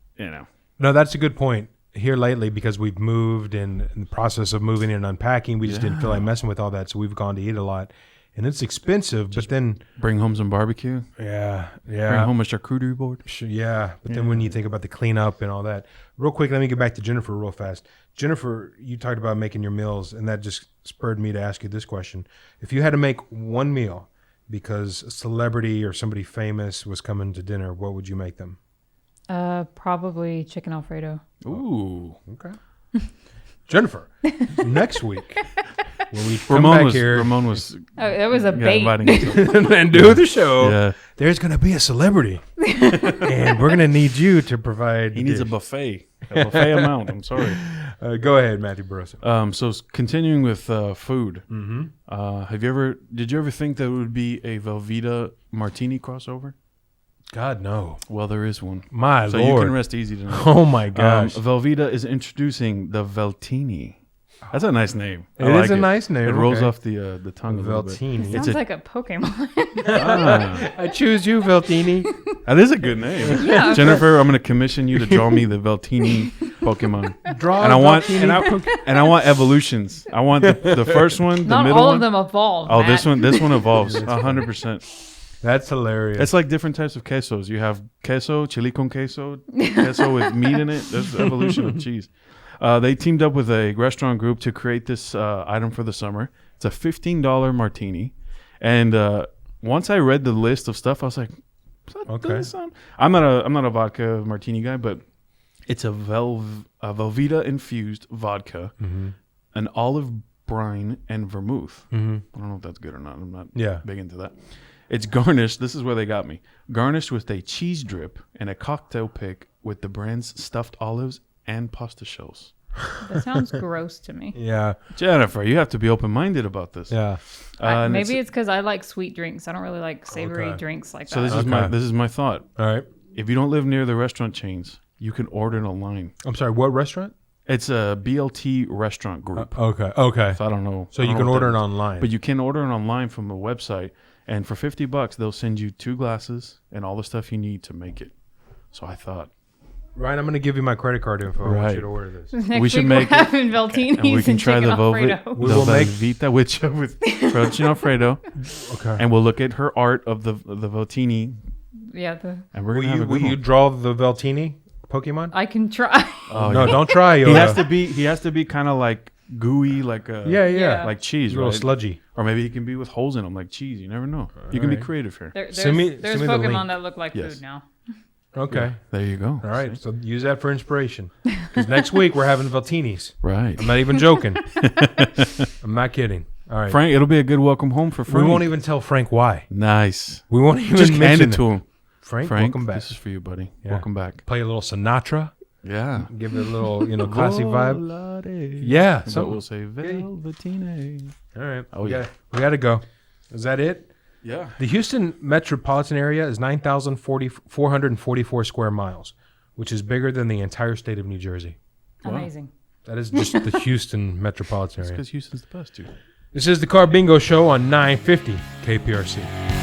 [SPEAKER 2] No, that's a good point. Here lately, because we've moved and in the process of moving and unpacking, we just didn't feel like messing with all that. So we've gone to eat a lot. And it's expensive, but then...
[SPEAKER 3] bring home some barbecue.
[SPEAKER 2] Yeah.
[SPEAKER 3] Bring home a charcuterie board.
[SPEAKER 2] Yeah, but then when you think about the cleanup and all that, real quick, let me get back to Jennifer real fast. Jennifer, you talked about making your meals, and that just spurred me to ask you this question. If you had to make one meal because a celebrity or somebody famous was coming to dinner, what would you make them?
[SPEAKER 4] Probably chicken Alfredo.
[SPEAKER 3] Ooh.
[SPEAKER 2] Okay. Jennifer, next week, when we come back here
[SPEAKER 3] Ramon was
[SPEAKER 4] Oh, that was a bait.
[SPEAKER 3] inviting himself.
[SPEAKER 2] and do the show,
[SPEAKER 3] Yeah.
[SPEAKER 2] there's going to be a celebrity, and we're going to need you to provide
[SPEAKER 3] He needs a
[SPEAKER 2] dish.
[SPEAKER 3] buffet. A buffet amount. I'm sorry.
[SPEAKER 2] Go ahead, Matthew Barroso.
[SPEAKER 3] So continuing with food. Mm-hmm. Did you ever think that it would be a Velveeta martini crossover?
[SPEAKER 2] God, no.
[SPEAKER 3] Well, there is one.
[SPEAKER 2] My
[SPEAKER 3] So
[SPEAKER 2] Lord.
[SPEAKER 3] you can rest easy tonight.
[SPEAKER 2] Oh, my gosh.
[SPEAKER 3] Velveeta is introducing the Veltini. That's a nice name.
[SPEAKER 2] It is a nice name,
[SPEAKER 3] It rolls
[SPEAKER 2] okay.
[SPEAKER 3] off the tongue a little bit.
[SPEAKER 2] Veltini.
[SPEAKER 4] Sounds like a Pokemon.
[SPEAKER 2] I choose you, Veltini.
[SPEAKER 3] That is a good name. Jennifer, I'm going to commission you to draw me the Veltini Pokemon.
[SPEAKER 2] Draw
[SPEAKER 3] And I want
[SPEAKER 2] Veltini.
[SPEAKER 3] and I want evolutions. I want the first one, the
[SPEAKER 4] Not
[SPEAKER 3] middle
[SPEAKER 4] all
[SPEAKER 3] one.
[SPEAKER 4] of them evolve.
[SPEAKER 3] Oh,
[SPEAKER 4] Matt.
[SPEAKER 3] this one evolves 100%.
[SPEAKER 2] That's hilarious.
[SPEAKER 3] It's like different types of quesos. You have queso, chili con queso, queso with meat in it. There's evolution of cheese. They teamed up with a restaurant group to create this item for the summer. It's a $15 martini. And once I read the list of stuff, I was like,
[SPEAKER 2] Okay.
[SPEAKER 3] I'm not a vodka martini guy, but it's a Velveeta infused vodka, an olive brine, and vermouth. I don't know if that's good or not. I'm not big into that. It's garnished. This is where they got me. Garnished with a cheese drip and a cocktail pick with the brand's stuffed olives and pasta shells.
[SPEAKER 4] That sounds gross to me.
[SPEAKER 2] Yeah.
[SPEAKER 3] Jennifer, you have to be open-minded about this.
[SPEAKER 2] Yeah.
[SPEAKER 3] And
[SPEAKER 4] Maybe it's because I like sweet drinks. I don't really like savory drinks like
[SPEAKER 3] So
[SPEAKER 4] that.
[SPEAKER 3] this is my thought.
[SPEAKER 2] All right.
[SPEAKER 3] If you don't live near the restaurant chains, you can order it online.
[SPEAKER 2] I'm sorry, what restaurant?
[SPEAKER 3] It's a BLT restaurant group.
[SPEAKER 2] Okay.
[SPEAKER 3] So I don't know.
[SPEAKER 2] So you can order it online.
[SPEAKER 3] But you can order it online from a website, and for $50, they'll send you 2 glasses and all the stuff you need to make it. So I thought,
[SPEAKER 2] Ryan, I'm going to give you my credit card info. I want
[SPEAKER 3] Right.
[SPEAKER 2] you to order this.
[SPEAKER 4] Next
[SPEAKER 3] we should
[SPEAKER 4] week
[SPEAKER 3] make
[SPEAKER 4] we're
[SPEAKER 3] it-
[SPEAKER 4] having Veltinis
[SPEAKER 3] and we can try
[SPEAKER 4] chicken
[SPEAKER 3] the
[SPEAKER 4] Alfredo.
[SPEAKER 2] We will make-
[SPEAKER 3] Velveeta with Chicken Alfredo,
[SPEAKER 2] Okay.
[SPEAKER 3] and we'll look at her art of the Veltini,
[SPEAKER 4] Yeah,
[SPEAKER 3] and we're
[SPEAKER 2] Will
[SPEAKER 3] gonna have
[SPEAKER 2] you,
[SPEAKER 3] a
[SPEAKER 2] will
[SPEAKER 3] good
[SPEAKER 2] you
[SPEAKER 3] one.
[SPEAKER 2] draw the Veltini Pokemon?
[SPEAKER 4] I can try.
[SPEAKER 3] Oh,
[SPEAKER 2] No,
[SPEAKER 3] yeah.
[SPEAKER 2] don't try.
[SPEAKER 3] He
[SPEAKER 2] Yoda.
[SPEAKER 3] has to be kind of like gooey, like a
[SPEAKER 2] Yeah.
[SPEAKER 3] like cheese,
[SPEAKER 2] A little
[SPEAKER 3] right?
[SPEAKER 2] sludgy.
[SPEAKER 3] Or maybe he can be with holes in them, like cheese. You never know. You can be
[SPEAKER 2] right.
[SPEAKER 3] creative here.
[SPEAKER 4] There's
[SPEAKER 2] Send me
[SPEAKER 4] there's
[SPEAKER 2] the
[SPEAKER 4] Pokemon
[SPEAKER 2] link.
[SPEAKER 4] that look like
[SPEAKER 3] Yes.
[SPEAKER 4] food now.
[SPEAKER 2] Okay.
[SPEAKER 3] There you go.
[SPEAKER 2] All right. So use that for inspiration. Because next week we're having Veltinis.
[SPEAKER 3] Right.
[SPEAKER 2] I'm not even joking. I'm not kidding. All right.
[SPEAKER 3] Frank, it'll be a good welcome home for
[SPEAKER 2] we
[SPEAKER 3] Frank.
[SPEAKER 2] won't even tell Frank why.
[SPEAKER 3] Nice.
[SPEAKER 2] We won't even
[SPEAKER 3] Just hand
[SPEAKER 2] mention
[SPEAKER 3] it to him.
[SPEAKER 2] Frank,
[SPEAKER 3] Frank,
[SPEAKER 2] welcome back.
[SPEAKER 3] this is for you, buddy.
[SPEAKER 2] Yeah.
[SPEAKER 3] Welcome back.
[SPEAKER 2] Play a little Sinatra.
[SPEAKER 3] Yeah.
[SPEAKER 2] Give it a little, classy vibe.
[SPEAKER 3] Volare.
[SPEAKER 2] Yeah.
[SPEAKER 3] So
[SPEAKER 2] So
[SPEAKER 3] we'll say Velveteen.
[SPEAKER 2] all right.
[SPEAKER 3] Oh,
[SPEAKER 2] we
[SPEAKER 3] yeah.
[SPEAKER 2] got to go. Is that it?
[SPEAKER 3] Yeah.
[SPEAKER 2] The Houston metropolitan area is 9,444 square miles, which is bigger than the entire state of New Jersey.
[SPEAKER 4] Amazing.
[SPEAKER 2] That is just the Houston metropolitan area.
[SPEAKER 3] Because Houston's the best, dude.
[SPEAKER 2] This is the Carbingo Show on 950 KPRC.